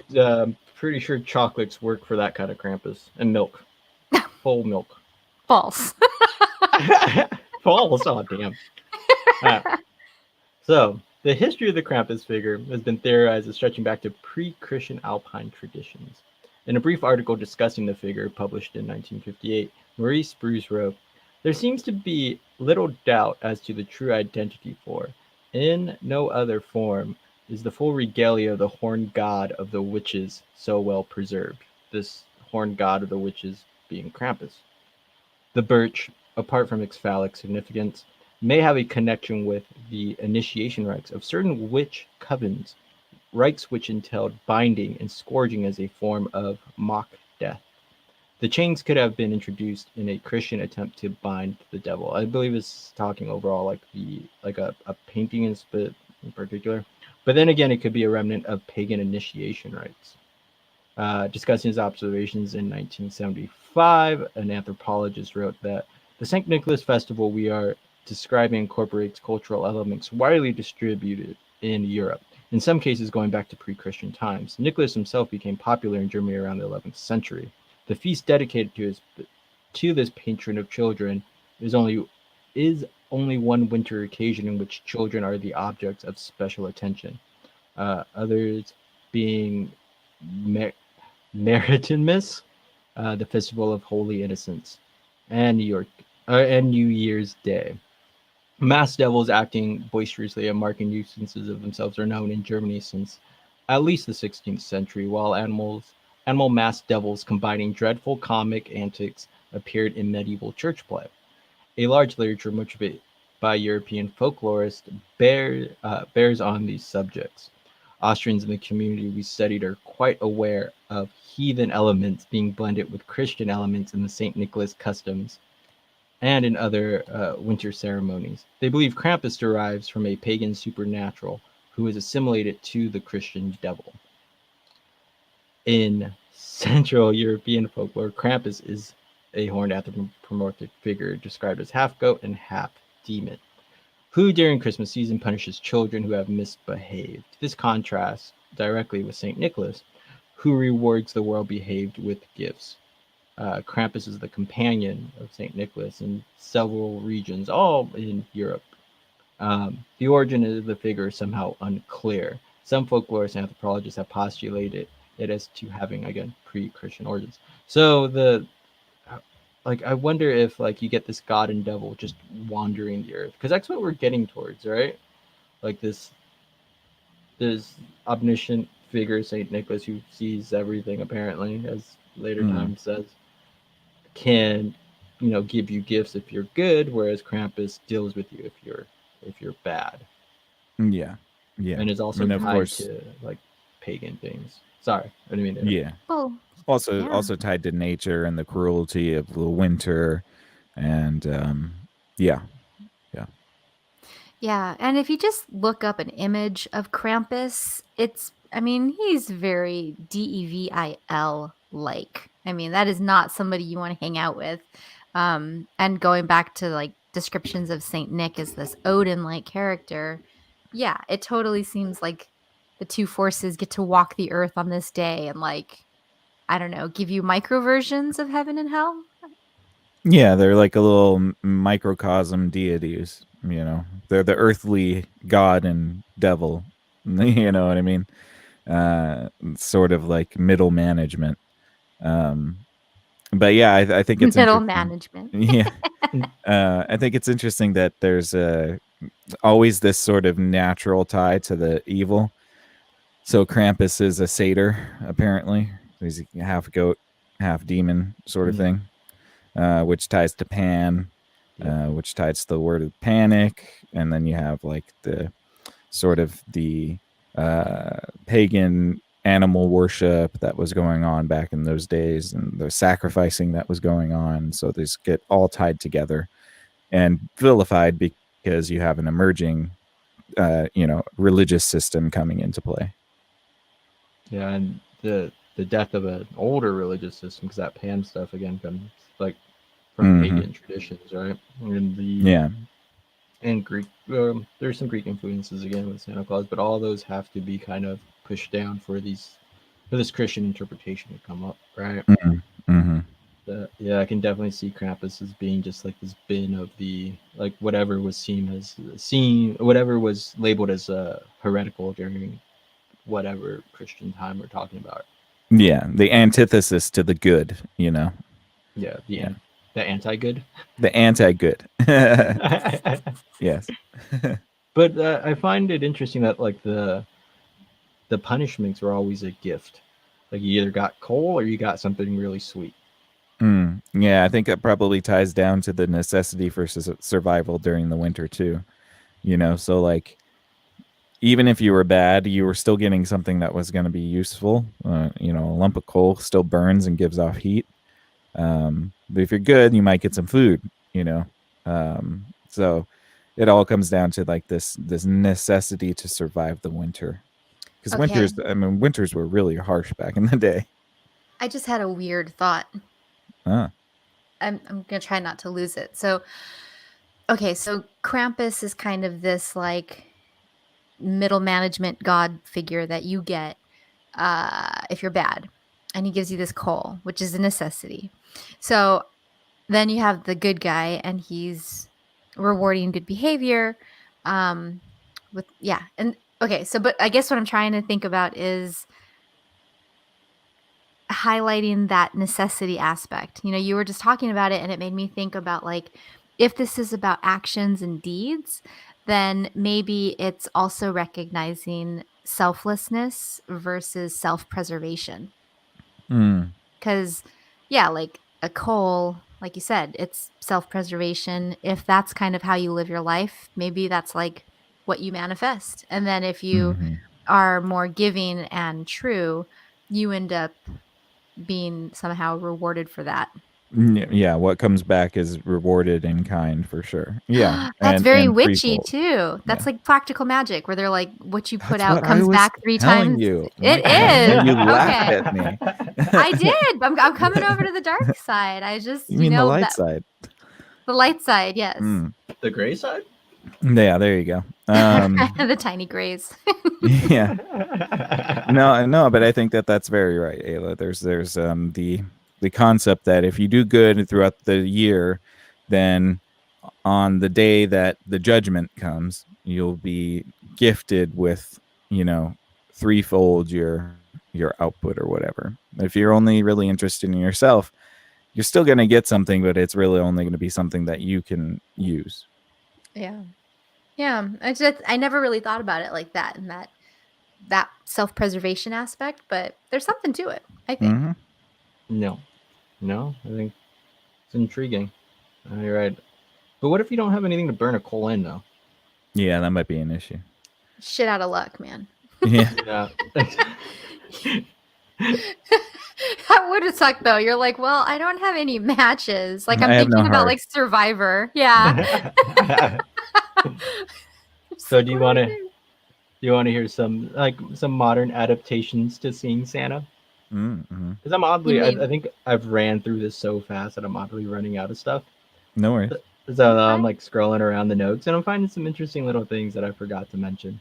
pretty sure chocolates work for that kind of Krampus, and milk, whole milk. False. False. Oh damn. So the history of the Krampus figure has been theorized as stretching back to pre-Christian Alpine traditions. In a brief article discussing the figure published in 1958, Maurice Bruce wrote, "There seems to be little doubt as to the true identity for, in no other form, is the full regalia of the horned god of the witches so well preserved." This horned god of the witches being Krampus. The birch, apart from its phallic significance, may have a connection with the initiation rites of certain witch covens, rites which entailed binding and scourging as a form of mock death. The chains could have been introduced in a Christian attempt to bind the devil. I believe it's talking overall like a painting in particular. But then again, it could be a remnant of pagan initiation rites. Discussing his observations in 1975, an anthropologist wrote that the St. Nicholas festival we are describing incorporates cultural elements widely distributed in Europe, in some cases going back to pre-Christian times. Nicholas himself became popular in Germany around the 11th century. The feast dedicated to this patron of children is only one winter occasion in which children are the objects of special attention. Others being Maritimus, the Festival of Holy Innocents, and New Year's Day. Mass devils acting boisterously and marking nuisances of themselves are known in Germany since at least the 16th century, while animal mass devils combining dreadful comic antics appeared in medieval church play. A large literature, much of it by European folklorists, bears on these subjects. Austrians in the community we studied are quite aware of heathen elements being blended with Christian elements in the St. Nicholas customs and in other winter ceremonies. They believe Krampus derives from a pagan supernatural who is assimilated to the Christian devil. In Central European folklore, Krampus is a horned anthropomorphic figure described as half goat and half demon, who during Christmas season punishes children who have misbehaved. This contrasts directly with St. Nicholas, who rewards the well-behaved with gifts. Krampus is the companion of St. Nicholas in several regions, all in Europe. The origin of the figure is somehow unclear. Some folklorists and anthropologists have postulated it as to having, again, pre-Christian origins. So like, I wonder if like you get this god and devil just wandering the earth, because that's what we're getting towards, right? Like this omniscient figure, Saint Nicholas, who sees everything apparently, as later time says, can give you gifts if you're good, whereas Krampus deals with you if you're bad. Yeah. And is also And of tied course, to like pagan things. Sorry, I didn't mean to. yeah. Well, Also tied to nature and the cruelty of the winter, and yeah. yeah. And if you just look up an image of Krampus, he's very Devil like. I mean, that is not somebody you want to hang out with. And going back to like descriptions of Saint Nick as this Odin like character, yeah, it totally seems like the two forces get to walk the earth on this day and like, I don't know, give you micro versions of heaven and hell. Yeah, they're like a little microcosm deities, They're the earthly god and devil, you know what I mean? Sort of like middle management. But yeah, I think it's Middle interesting. management. Yeah. I think it's interesting that there's always this sort of natural tie to the evil. So Krampus is a satyr, apparently. He's half goat, half demon sort of thing, which ties to Pan, which ties to the word of panic. And then you have like the sort of the pagan animal worship that was going on back in those days, and the sacrificing that was going on. So these get all tied together and vilified because you have an emerging religious system coming into play. Yeah, and the death of an older religious system, because that Pan stuff again comes like from pagan traditions, right? And Greek, there's some Greek influences again with Santa Claus, but all those have to be kind of pushed down for this Christian interpretation to come up, right? Yeah, I can definitely see Krampus as being just like this bin of the like whatever was whatever was labeled as heretical during whatever Christian time we're talking about. Yeah, the antithesis to the good, Yeah, the anti-good. The anti-good. Yes. But I find it interesting that like the punishments were always a gift. Like you either got coal or you got something really sweet. Yeah, I think that probably ties down to the necessity for survival during the winter too. So like even if you were bad, you were still getting something that was going to be useful. A lump of coal still burns and gives off heat. But if you're good, you might get some food, so it all comes down to like this necessity to survive the winter. Because winters were really harsh back in the day. I just had a weird thought. I'm going to try not to lose it. So Krampus is kind of this like middle management god figure that you get if you're bad, and he gives you this coal, which is a necessity. So then you have the good guy, and he's rewarding good behavior but I guess what I'm trying to think about is highlighting that necessity aspect. You were just talking about it, and it made me think about like, if this is about actions and deeds, then maybe it's also recognizing selflessness versus self-preservation. Because like a coal, like you said, it's self-preservation. If that's kind of how you live your life, maybe that's like what you manifest. And then if you are more giving and true, you end up being somehow rewarded for that. Yeah, what comes back is rewarded in kind for sure. Yeah. That's very witchy too. That's like practical magic, where they're like, what you put out comes back 3 times. You. It is. You laughed at me. I did. I'm coming over to the dark side. I just you mean the light side. The light side, yes. The gray side? Yeah, there you go. The tiny grays. Yeah. No, but I think that that's very right, Ayla. There's the concept that if you do good throughout the year, then on the day that the judgment comes, you'll be gifted with, threefold your output or whatever. If you're only really interested in yourself, you're still going to get something, but it's really only going to be something that you can use. Yeah. Yeah. I never really thought about it like that and that self-preservation aspect, but there's something to it, I think. Mm-hmm. No, I think it's intriguing. You're right. But what if you don't have anything to burn a coal in, though? Yeah, that might be an issue. Shit out of luck, man. Yeah. Yeah. That would have sucked though. You're like, well, I don't have any matches. Like I'm I have no thinking about heart. like Survivor. Yeah. So do you want to hear some modern adaptations to seeing Santa? Mm-hmm. Because I'm oddly, mean- I think I've ran through this so fast that I'm oddly running out of stuff. No worries. So I'm like scrolling around the notes and I'm finding some interesting little things that I forgot to mention.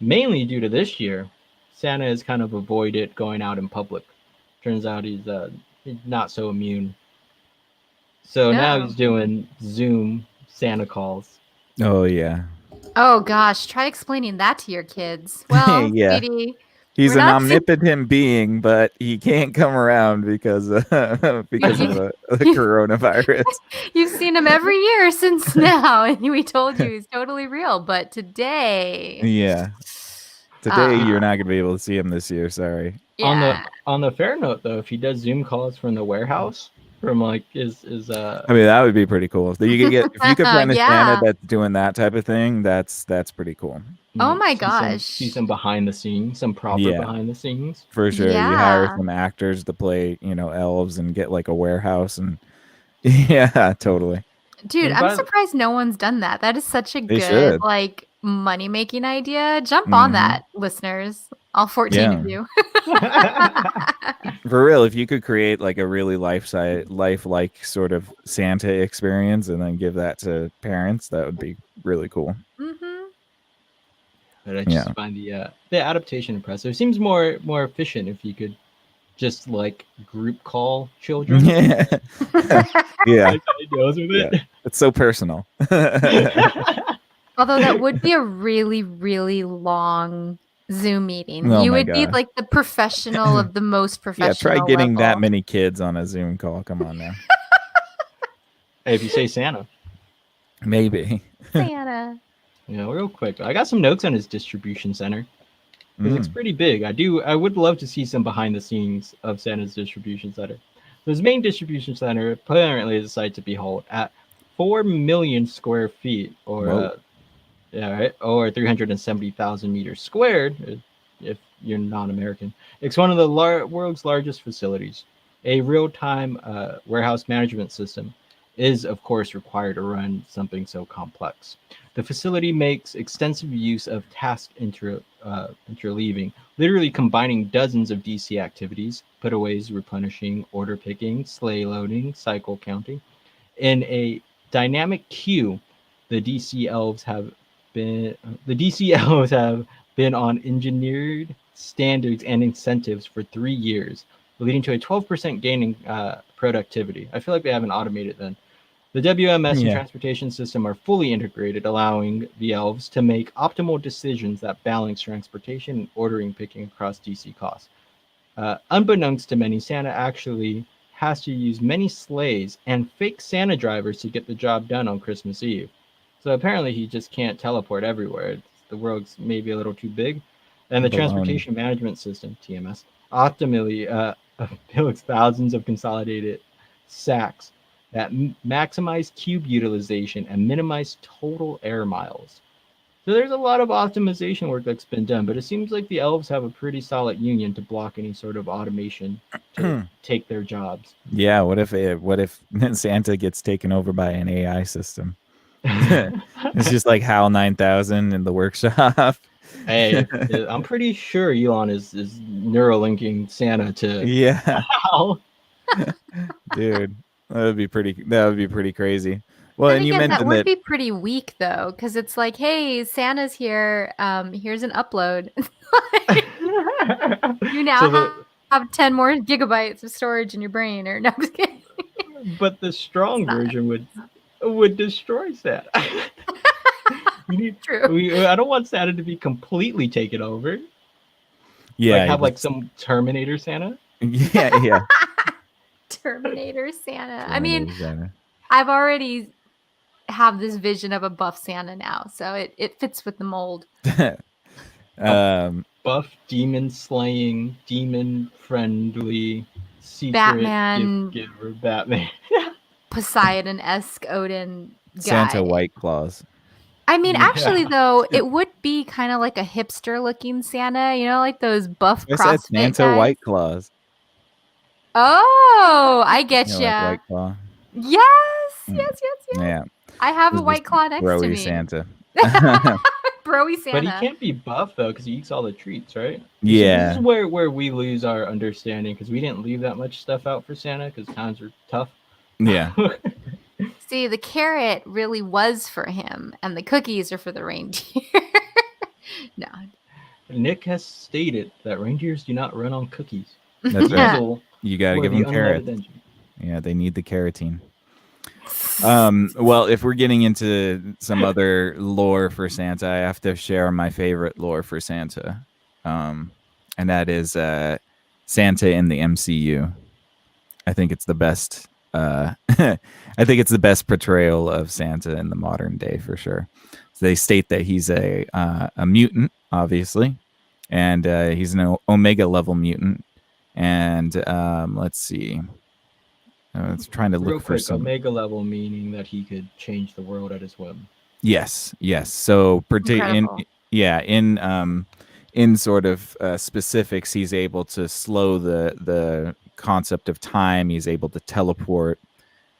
Mainly due to this year, Santa has kind of avoided going out in public. Turns out he's not so immune. So now No. he's doing Zoom Santa calls. Oh yeah. Oh gosh, try explaining that to your kids. Well, Yeah. sweetie, He's we're an not omnipotent being, but he can't come around because of the coronavirus. you've seen him every year since now, and we told you he's totally real. But today, Yeah. Today Uh, you're not gonna be able to see him this year. Sorry. yeah, On the fair note though, if he does Zoom calls from the warehouse, from like is I mean, that would be pretty cool. You could get if you could find a Yeah. Santa that's doing that type of thing. That's pretty cool Oh my see gosh. some behind the scenes, some proper Yeah. behind the scenes. for sure. You hire Yeah. some actors to play, elves, and get like a warehouse, and yeah, totally. Dude, And I'm by the- surprised no one's done that. That is such a They good should. like money making idea. Jump on Mhm. that, listeners. All 14 of Yeah. you. For real, if you could create like a really lifelike sort of Santa experience and then give that to parents, that would be really cool. Mm-hmm. But I just find the adaptation impressive. It seems more efficient if you could just like group call children. Yeah. Yeah. That's how he deals with it. It's so personal. Although that would be a really, really long Zoom meeting. Oh You my would be God. like the professional of the most Yeah, professional. try getting that level. many kids on a Zoom call. Come on now. Hey, if you say Santa. Maybe. Santa. Real quick. I got some notes on his distribution center. 'Cause it's Mm. pretty big. I would love to see some behind the scenes of Santa's distribution center. So his main distribution center apparently is a sight to behold at 4 million square feet, or Whoa. or 370,000 meters squared, if you're non-American. It's one of the world's largest facilities. A real-time warehouse management system is, of course, required to run something so complex. The facility makes extensive use of task interleaving, literally combining dozens of DC activities, putaways, replenishing, order picking, sleigh loading, cycle counting. In a dynamic queue, the DC elves have been on engineered standards and incentives for 3 years, leading to a 12% gain in productivity. I feel like they haven't automated then. The WMS and Yeah. transportation system are fully integrated, allowing the elves to make optimal decisions that balance transportation and ordering picking across DC costs. Unbeknownst to many, Santa actually has to use many sleighs and fake Santa drivers to get the job done on Christmas Eve. So apparently he just can't teleport everywhere. The world's maybe a little too big. And the Baloney. transportation management system, TMS, optimally builds thousands of consolidated sacks that maximize cube utilization and minimize total air miles. So there's a lot of optimization work that's been done, but it seems like the elves have a pretty solid union to block any sort of automation to take their jobs. Yeah. What if Santa gets taken over by an AI system? It's just like HAL 9000 in the workshop. Hey, I'm pretty sure Elon is neurolinking Santa to Yeah. HAL. Dude, that would be pretty crazy. Well, Then and you again, that mentioned would that be pretty weak though, because it's like, hey, Santa's here. Here's an upload. You now So the have 10 more gigabytes of storage in your brain, or no, I'm just kidding. but the strong It's not version would destroy Santa. we need true. I don't want Santa to be completely taken over. yeah, Like have like just- some Terminator Santa. yeah. Terminator Santa. I mean, Terminator Santa. I've already have this vision of a buff Santa now, so it fits with the mold. Buff, demon slaying, demon friendly, secret Batman, gift giver, Batman. Poseidon-esque Odin guy. Santa White Claus. I mean, actually, Yeah. though, it would be kind of like a hipster-looking Santa, like those buff I said CrossFit Santa guys. White Claus. Oh, I get You know, ya. like White Claw. Yes, Mm. yes. Yeah. I have a This is White Claw next to Broy me. Santa. Broy Santa. But he can't be buff though, because he eats all the treats, right? Yeah. This is where we lose our understanding, because we didn't leave that much stuff out for Santa, because times were tough. Yeah. See, the carrot really was for him, and the cookies are for the reindeer. No. Nick has stated that reindeers do not run on cookies. That's Yeah. right. Diesel You got to were give the them unleaded carrots. engine. Yeah, they need the carotene. Well, if we're getting into some other lore for Santa, I have to share my favorite lore for Santa. And that is Santa in the MCU. I think it's the best I think it's the best portrayal of Santa in the modern day for sure. So they state that he's a mutant, obviously, and he's an Omega level mutant. And let's see. I was trying to look Real for quick, some. Omega level meaning that he could change the world at his whim. Yes. So Incredible. in sort of specifics, he's able to slow the concept of time. He's able to teleport.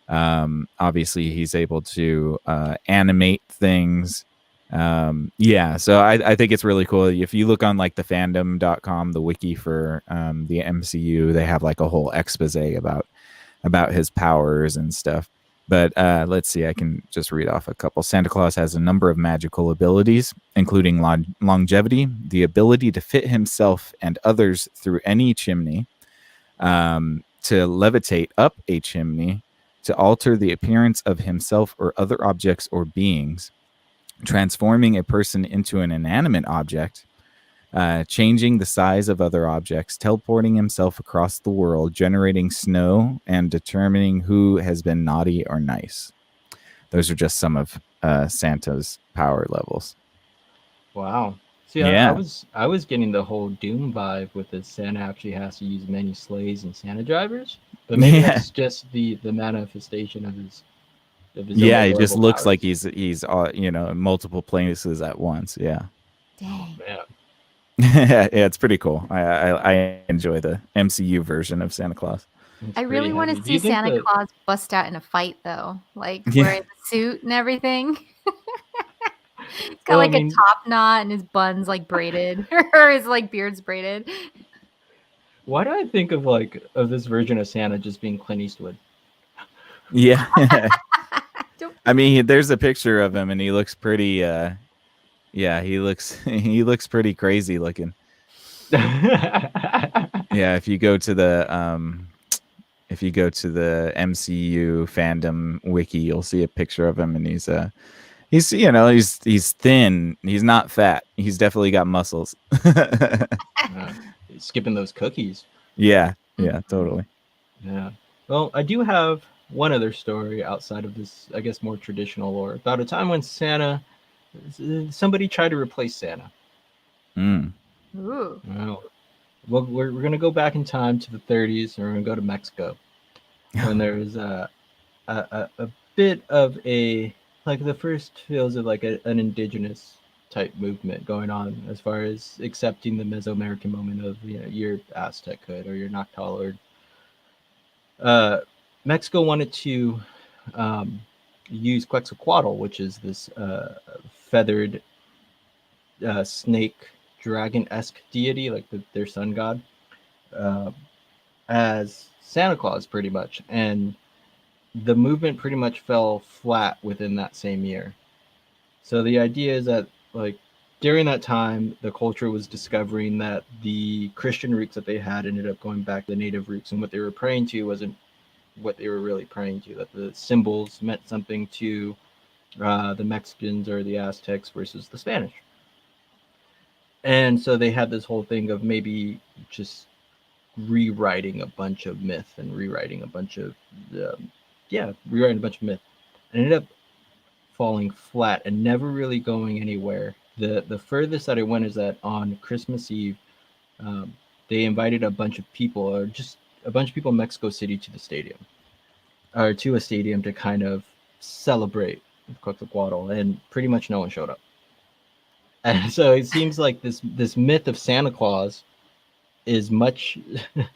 Obviously, he's able to animate things. So I think it's really cool. If you look on like the fandom.com, the wiki for the MCU, they have like a whole expose about his powers and stuff. But let's see, I can just read off a couple. Santa Claus has a number of magical abilities, including longevity, the ability to fit himself and others through any chimney, to levitate up a chimney, to alter the appearance of himself or other objects or beings, transforming a person into an inanimate object, changing the size of other objects, teleporting himself across the world, generating snow, and determining who has been naughty or nice. Those are just some of Santa's power levels. Wow. See, Yeah. I was getting the whole Doom vibe with this. Santa actually has to use many sleighs and Santa drivers, but maybe Yeah. that's just the manifestation of his. Yeah, he Omega just level looks powers. like he's in multiple places at once. Yeah. Dang. Yeah. Yeah, it's pretty cool. I enjoy the MCU version of Santa Claus. It's I pretty really want heavy. to Do you see think Santa that- Claus bust out in a fight, though, like Yeah. wearing the suit and everything. He's got Well, I like mean- a top knot and his bun's like braided, or his like beard's braided. Why do I think of this version of Santa just being Clint Eastwood? Yeah. Don't- I mean, there's a picture of him and he looks pretty he looks pretty crazy looking. Yeah, if you go to the MCU fandom wiki, you'll see a picture of him and he's thin. He's not fat. He's definitely got muscles. Skipping those cookies. Yeah, Mhm. totally. Yeah. Well, I do have one other story outside of this, I guess, more traditional lore. About a time when somebody tried to replace Santa. Mm. Ooh. Well, we're going to go back in time to the 30s, and we're going to go to Mexico. When there was a bit of the first feels of like an indigenous type movement going on as far as accepting the Mesoamerican moment of your Aztechood or your Noctal. Mexico wanted to use Quetzalcoatl, which is this feathered snake dragon-esque deity, like their sun god, as Santa Claus, pretty much. And the movement pretty much fell flat within that same year. So the idea is that like during that time, the culture was discovering that the Christian roots that they had ended up going back to the native roots, and what they were praying to wasn't what they were really praying to. That the symbols meant something to the Mexicans or the Aztecs versus the Spanish. And so they had this whole thing of maybe just rewriting a bunch of myth and rewriting a bunch of rewriting a bunch of myth. And ended up falling flat and never really going anywhere. The furthest that it went is that on Christmas Eve, they invited a bunch of people, or just a bunch of people in Mexico City, to the stadium, or to a stadium to kind of celebrate Quetzalcoatl, and pretty much no one showed up. And so it seems like this myth of Santa Claus is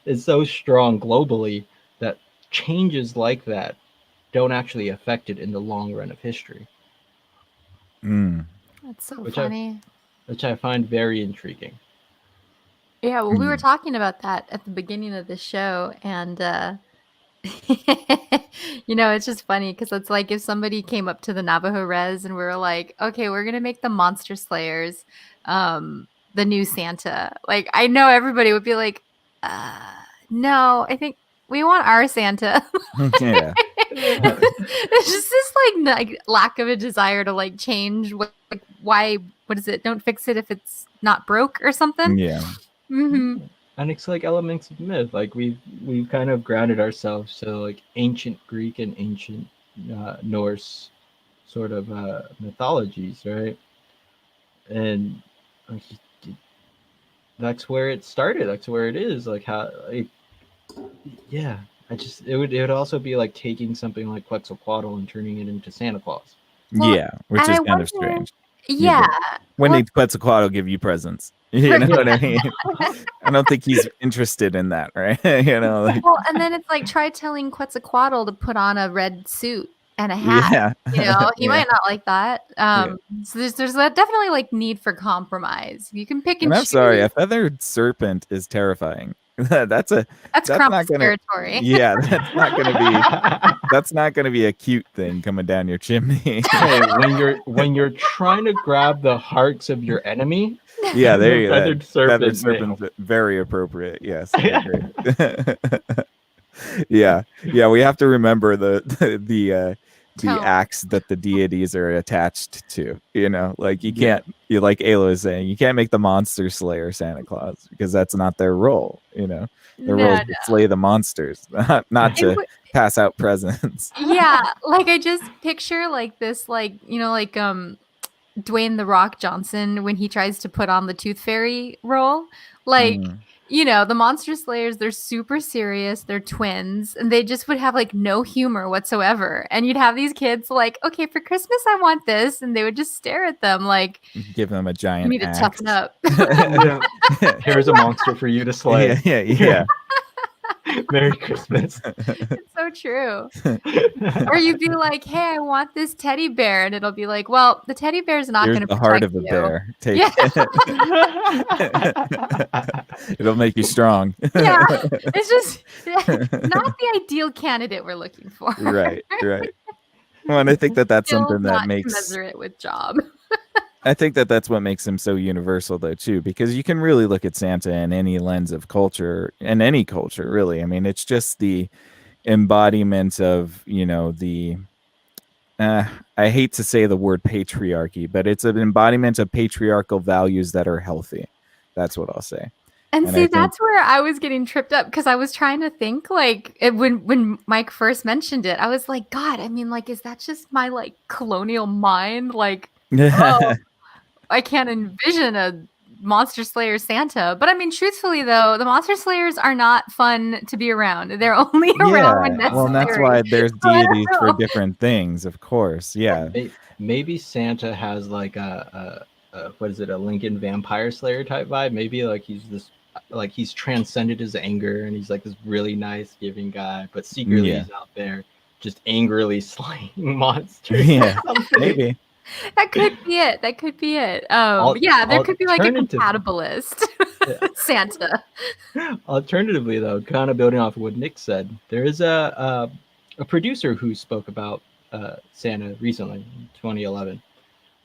is so strong globally that changes like that don't actually affect it in the long run of history. That's so Which funny. which I find very intriguing. Yeah, well, we were talking about that at the beginning of the show, and it's just funny because it's like if somebody came up to the Navajo Res and we were like, okay, we're gonna make the Monster Slayers, the new Santa. Like, I know everybody would be like, no, I think we want our Santa. Yeah. It's just this like lack of a desire to like change why, what is it? Don't fix it if it's not broke or something. Yeah. Mm-hmm. And it's like elements of myth. Like we've kind of grounded ourselves to like ancient Greek and ancient Norse sort of mythologies, right? And like, that's where it started. That's where it is. Like how, like, yeah. It would also be like taking something like Quetzalcoatl and turning it into Santa Claus. Well, Yeah, which and is I kind of wonder- strange. Yeah. When Well- did Quetzalcoatl give you presents? You know what I mean? I don't think he's interested in that, right? Like, Well, and then it's like try telling Quetzalcoatl to put on a red suit and a hat. yeah. He might not like that. Yeah. So there's definitely like need for compromise. You can pick and And I'm choose. sorry, a feathered serpent is terrifying. that's not Krampus gonna territory. Yeah, that's not gonna be a cute thing coming down your chimney. Hey, when you're trying to grab the hearts of your enemy, Yeah, there you go. Feathered serpent, Serpent's very appropriate. Yes, I agree. yeah, we have to remember the Tone. acts that the deities are attached to. Like you can't. Like Ayla is saying, you can't make the monster slayer Santa Claus because that's not their role. Their role is to slay the monsters, not to pass out presents. Yeah, like I just picture like this, like Dwayne the Rock Johnson when he tries to put on the Tooth Fairy role. Like, the Monster Slayers, they're super serious. They're twins, and they just would have like no humor whatsoever. And you'd have these kids like, okay, for Christmas, I want this. And they would just stare at them like, give them a you giant need to axe. toughen up. Here's a monster for you to slay. Yeah. Merry Christmas. It's so true. Or you'd be like, hey, I want this teddy bear. And it'll be like, well, the teddy bear's not Here's going to the heart protect of a you. bear. Take Yeah. it. It'll make you strong. Yeah. It's just not the ideal candidate we're looking for. Right. Well, and I think that's Still something that not makes. commensurate with job. I think that's what makes him so universal, though, too, because you can really look at Santa in any lens of culture, in any culture, really. I mean, it's just the embodiment of, the. I hate to say the word patriarchy, but it's an embodiment of patriarchal values that are healthy. That's what I'll say. And And see, I that's where I was getting tripped up because I was trying to think like when Mike first mentioned it, I was like, God, I mean, like, is that just my like colonial mind? Like, oh, I can't envision a Monster Slayer Santa. But I mean, truthfully, though, the Monster Slayers are not fun to be around. They're only around when necessary. Well, and that's why there's So I don't deities for know. different things, of course. Yeah. Maybe Santa has like a what is it, a Lincoln Vampire Slayer type vibe? Maybe like he's transcended his anger and he's like this really nice giving guy, but secretly he's out there just angrily slaying monsters. Yeah, maybe. That could be it. There could be like a compatibilist Santa. Alternatively, though, kind of building off of what Nick said, there is a a producer who spoke about Santa recently, in 2011,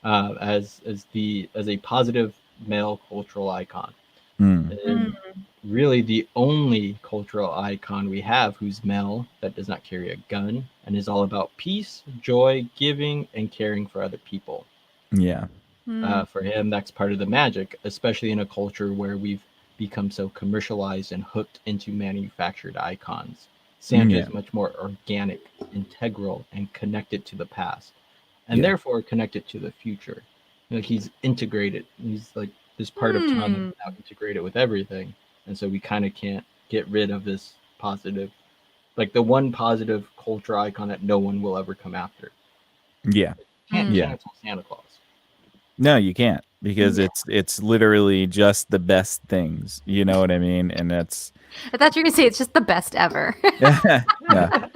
as a positive male cultural icon, Mm. and really the only cultural icon we have who's male that does not carry a gun and is all about peace, joy, giving, and caring for other people. Yeah. Mm. For him, that's part of the magic, especially in a culture where we've become so commercialized and hooked into manufactured icons. Santa Yeah. is much more organic, integral, and connected to the past, and Yeah. therefore connected to the future. Like he's integrated. He's like this part of time is Hmm. now integrated with everything, and so we kind of can't get rid of this positive, like the one positive culture icon that no one will ever come after. Yeah. Can't Mm. Yeah. cancel Santa Claus. No, you can't because Yeah. it's literally just the best things. You know what I mean? And that's I thought you were gonna say it's just the best ever. yeah.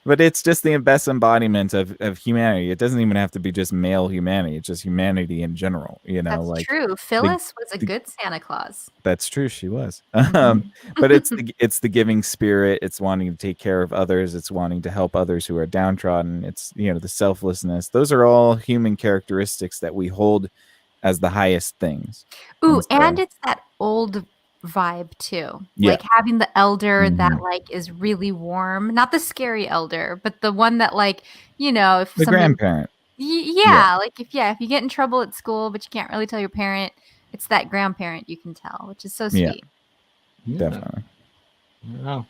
But it's just the best embodiment of humanity. It doesn't even have to be just male humanity. It's just humanity in general. You know, That's like true. the, Phyllis was a the good Santa Claus. that's true. She was. Mhm. But it's the giving spirit. It's wanting to take care of others. It's wanting to help others who are downtrodden. It's the selflessness. Those are all human characteristics that we hold as the highest things. Ooh, And and so, it's that old vibe too. yeah. Like having the elder that Mhm. like is really warm, not the scary elder, but the one that like, if The somebody grandparent. Yeah. yeah, like if you get in trouble at school but you can't really tell your parent, it's that grandparent you can tell, which is so Yeah. sweet. Yeah, Definitely. wow,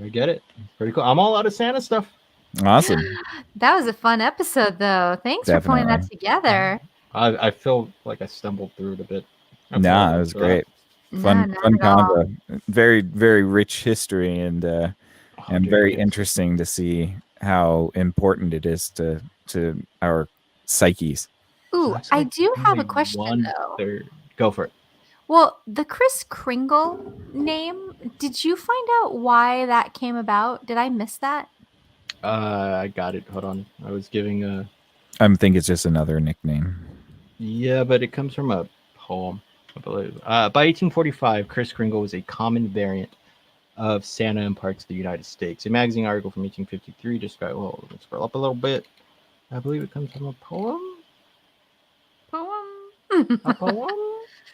I get it. It's pretty cool. I'm all out of Santa stuff. Awesome. That was a fun episode though. Thanks for pulling that Definitely. together. I feel like I stumbled through it a bit. I Nah, it apologize was for that. great. No, not Fun at all. convo. Very, very rich history Oh, and dude, very it's interesting to see how important it is to our psyches. Ooh, that's I like do have only a question one though. third. Go for it. Well, the Kris Kringle name, did you find out why that came about? Did I miss that? I got it. Hold on. I was giving a I think it's just another nickname. yeah, but it comes from a poem, I believe. By 1845, Kris Kringle was a common variant of Santa in parts of the United States. A magazine article from 1853 described. Well, let's scroll up a little bit. I believe it comes from a poem. Poem. A poem.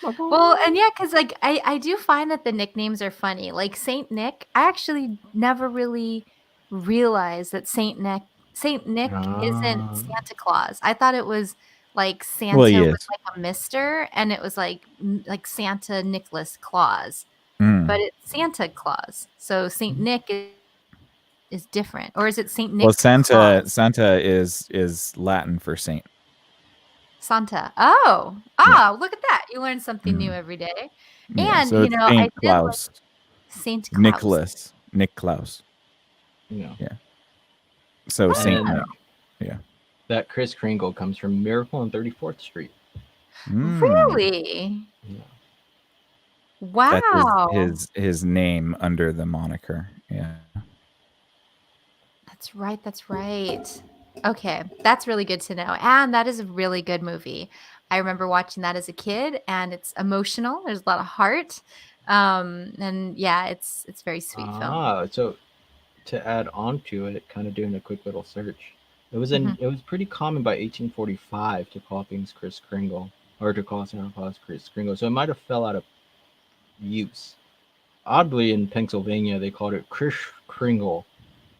A Well, poem. and yeah, because like I do find that the nicknames are funny. Like Saint Nick, I actually never really realized that Saint Nick isn't Um, Santa Claus. I thought it was like Well, Santa he with is. like a Mister, and it was like Santa Nicholas Claus, but Mm. it's Santa Claus. So Saint Nick is different, or is it Saint Well, Nick Santa Claus? Santa is Latin for saint. Santa. Oh, Yeah. look at that! You learn something new Mm. every day. Yeah. And So it's I Saint did like Claus. Saint Claus. Nicholas. Nick Klaus. you know, Yeah. So Saint and Nick. Yeah. that Kris Kringle comes from Miracle on 34th Street. Mm. Really? Yeah. That's Wow. his name under the moniker. Yeah. That's right. That's right. Okay, that's really good to know. And that is a really good movie. I remember watching that as a kid and it's emotional. There's a lot of heart. And yeah, it's very sweet film. So to add on to it, kind of doing a quick little search, Mhm. it was pretty common by 1845 to call things Kris Kringle or to call Santa Claus Kris Kringle. So it might have fell out of use. Oddly, in Pennsylvania, they called it Kris Kringle.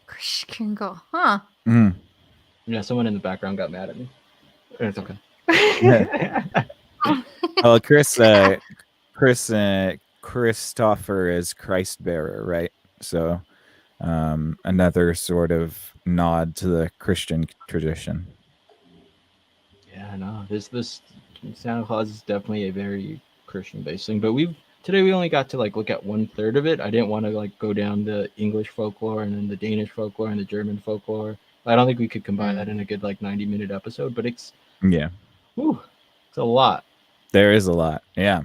Krish Kringle. Huh. Mm. Yeah, someone in the background got mad at me. It's okay. Well, Christopher is Christ bearer, right? So another sort of nod to the Christian tradition. Yeah, no, this Santa Claus is definitely a very Christian based thing. But today we only got to like look at one third of it. I didn't want to like go down the English folklore and then the Danish folklore and the German folklore. I don't think we could combine that Mm. in a good like 90-minute episode. But Yeah, whew, it's a lot. there is a lot. Yeah.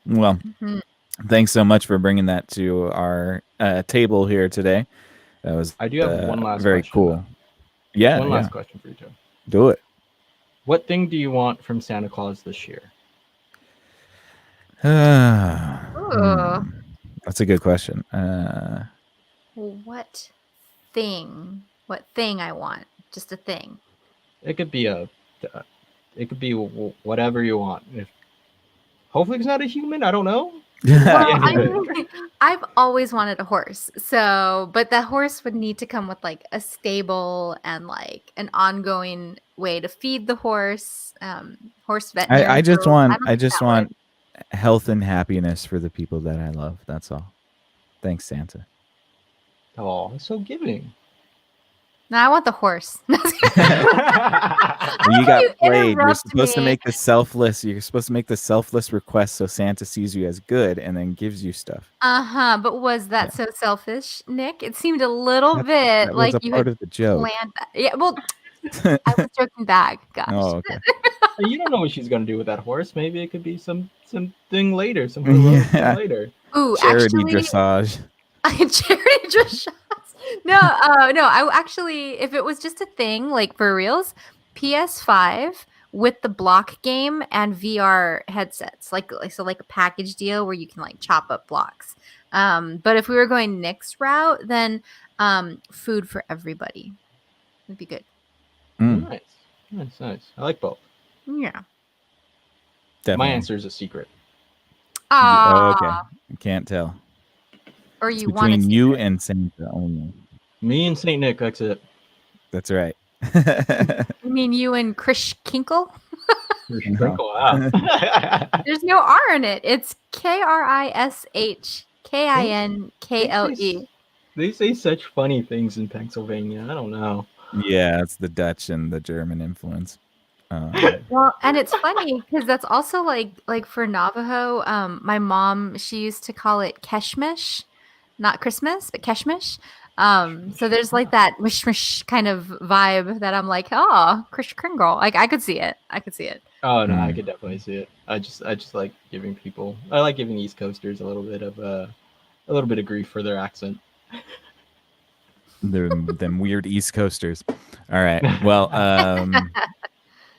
Well, Mhm. thanks so much for bringing that to our table here today. That was I do have one last very question though. cool. Yeah, One yeah. last question for you, Joe. Do it. What thing do you want from Santa Claus this year? Ooh. That's a good question. What thing? What thing I want? Just a thing. It could be whatever you want. Hopefully it's not a human. I don't know. Well, Yeah, I mean, I've always wanted a horse. So, but that horse would need to come with like a stable and like an ongoing way to feed the horse. Horse veterinary. I just bills. want don't I think just that would. want health and happiness for the people that I love. That's all. Thanks, Santa. Oh, it's so giving. No, I want the horse. You got you played. You're interrupt supposed to me. make the selfless. You're supposed to make the selfless request so Santa sees you as good and then gives you stuff. But was that so selfish, Nick? It seemed a little bit That was like a you part had of the joke. planned that. Yeah, well, I was joking back. Gosh. Oh, okay. You don't know what she's gonna do with that horse. Maybe it could be something later, some heroic thing Yeah. later. Ooh, Charity actually, dressage. charity dress shots. No, no. I actually, if it was just a thing, like for reals, PS5 with the block game and VR headsets, like a package deal where you can like chop up blocks. But if we were going Nick's route, then food for everybody would be good. Mm, Nice. I like both. Yeah. definitely. My answer is a secret. Oh, okay. I can't tell. Or It's you want between to you and Santa only. Me and Saint Nick. That's it. That's right. You mean you and Krish Kinkle? Sprinkle out. There's no R in it. It's KRISHKINKLE. They say such funny things in Pennsylvania. I don't know. Yeah, it's the Dutch and the German influence. Well, and it's funny because that's also like for Navajo. My mom, she used to call it keshmish, not Christmas, but keshmish. So there's like that mish mish kind of vibe that I'm like, oh, Krish Kringle. Like I could see it. Oh no, I could definitely see it. I just like giving people. I like giving East Coasters a little bit of grief for their accent. Them weird East Coasters. All right. Well,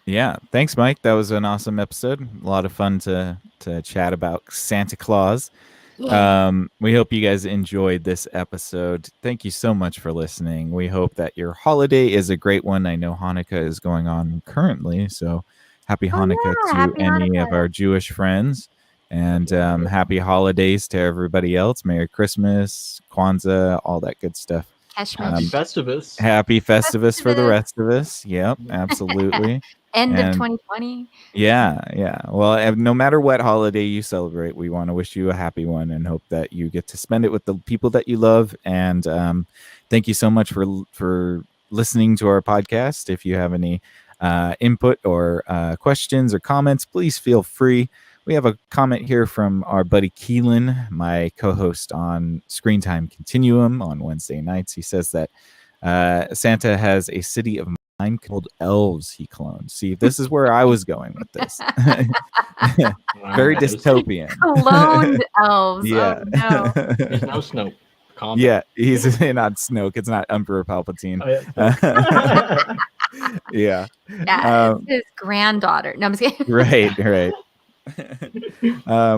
yeah. Thanks, Mike. That was an awesome episode. A lot of fun to chat about Santa Claus. We hope you guys enjoyed this episode. Thank you so much for listening. We hope that your holiday is a great one. I know Hanukkah is going on currently, so happy Hanukkah to happy any of Hanukkah. our Jewish friends. And happy holidays to everybody else. Merry Christmas, Kwanzaa, all that good stuff. Keshmish. Happy Festivus. Happy Festivus for the Festivus. rest of us. Yep, absolutely. End of and- 2020. Yeah. Well, no matter what holiday you celebrate, we want to wish you a happy one and hope that you get to spend it with the people that you love. And thank you so much for listening to our podcast. If you have any input or questions or comments, please feel free. We have a comment here from our buddy Keelan, my co-host on Screen Time Continuum on Wednesday nights. He says that Santa has a city of mind called elves he cloned. See, this is where I was going with this. Very dystopian. Cloned elves. Yeah. Oh, no. There's no Snoke. Calm Yeah, he's not Snoke. It's not Emperor Palpatine. down. Oh, Yeah. Yeah, it's his granddaughter. No, I'm just kidding. Right.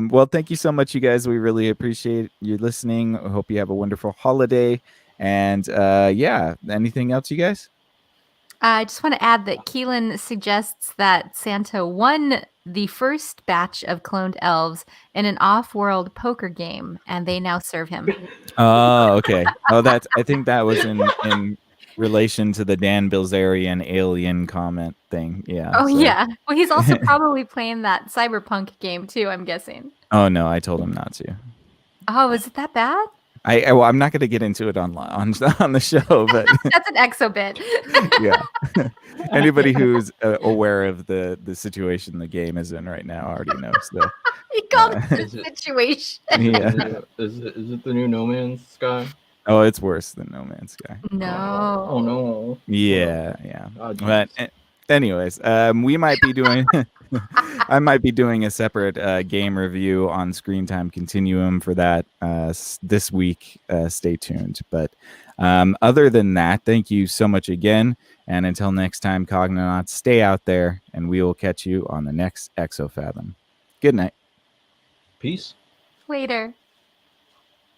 Well, thank you so much, you guys. We really appreciate you listening. I hope you have a wonderful holiday. And yeah, anything else, you guys? I just want to add that Keelan suggests that Santa won the first batch of cloned elves in an off-world poker game, and they now serve him. Oh, okay. Oh, I think that was in relation to the Dan Bilzerian alien comment thing. Yeah. Oh, so- yeah. Well, he's also probably playing that cyberpunk game, too, I'm guessing. Oh no, I told him not to. Oh, is it that bad? Well, I'm not going to get into it on the show, but That's an exo bit. yeah. Anybody who's aware of the situation the game is in right now already knows that. He called it Is the it- situation. Yeah. Is it the new No Man's Sky? Oh, it's worse than No Man's Sky. No. Oh no. Yeah. Oh, But anyways, we might be doing I might be doing a separate game review on Screen Time Continuum for that this week. Stay tuned. But other than that, thank you so much again. And until next time, Cognonauts, stay out there, and we will catch you on the next Exofathom. Good night. Peace. Later.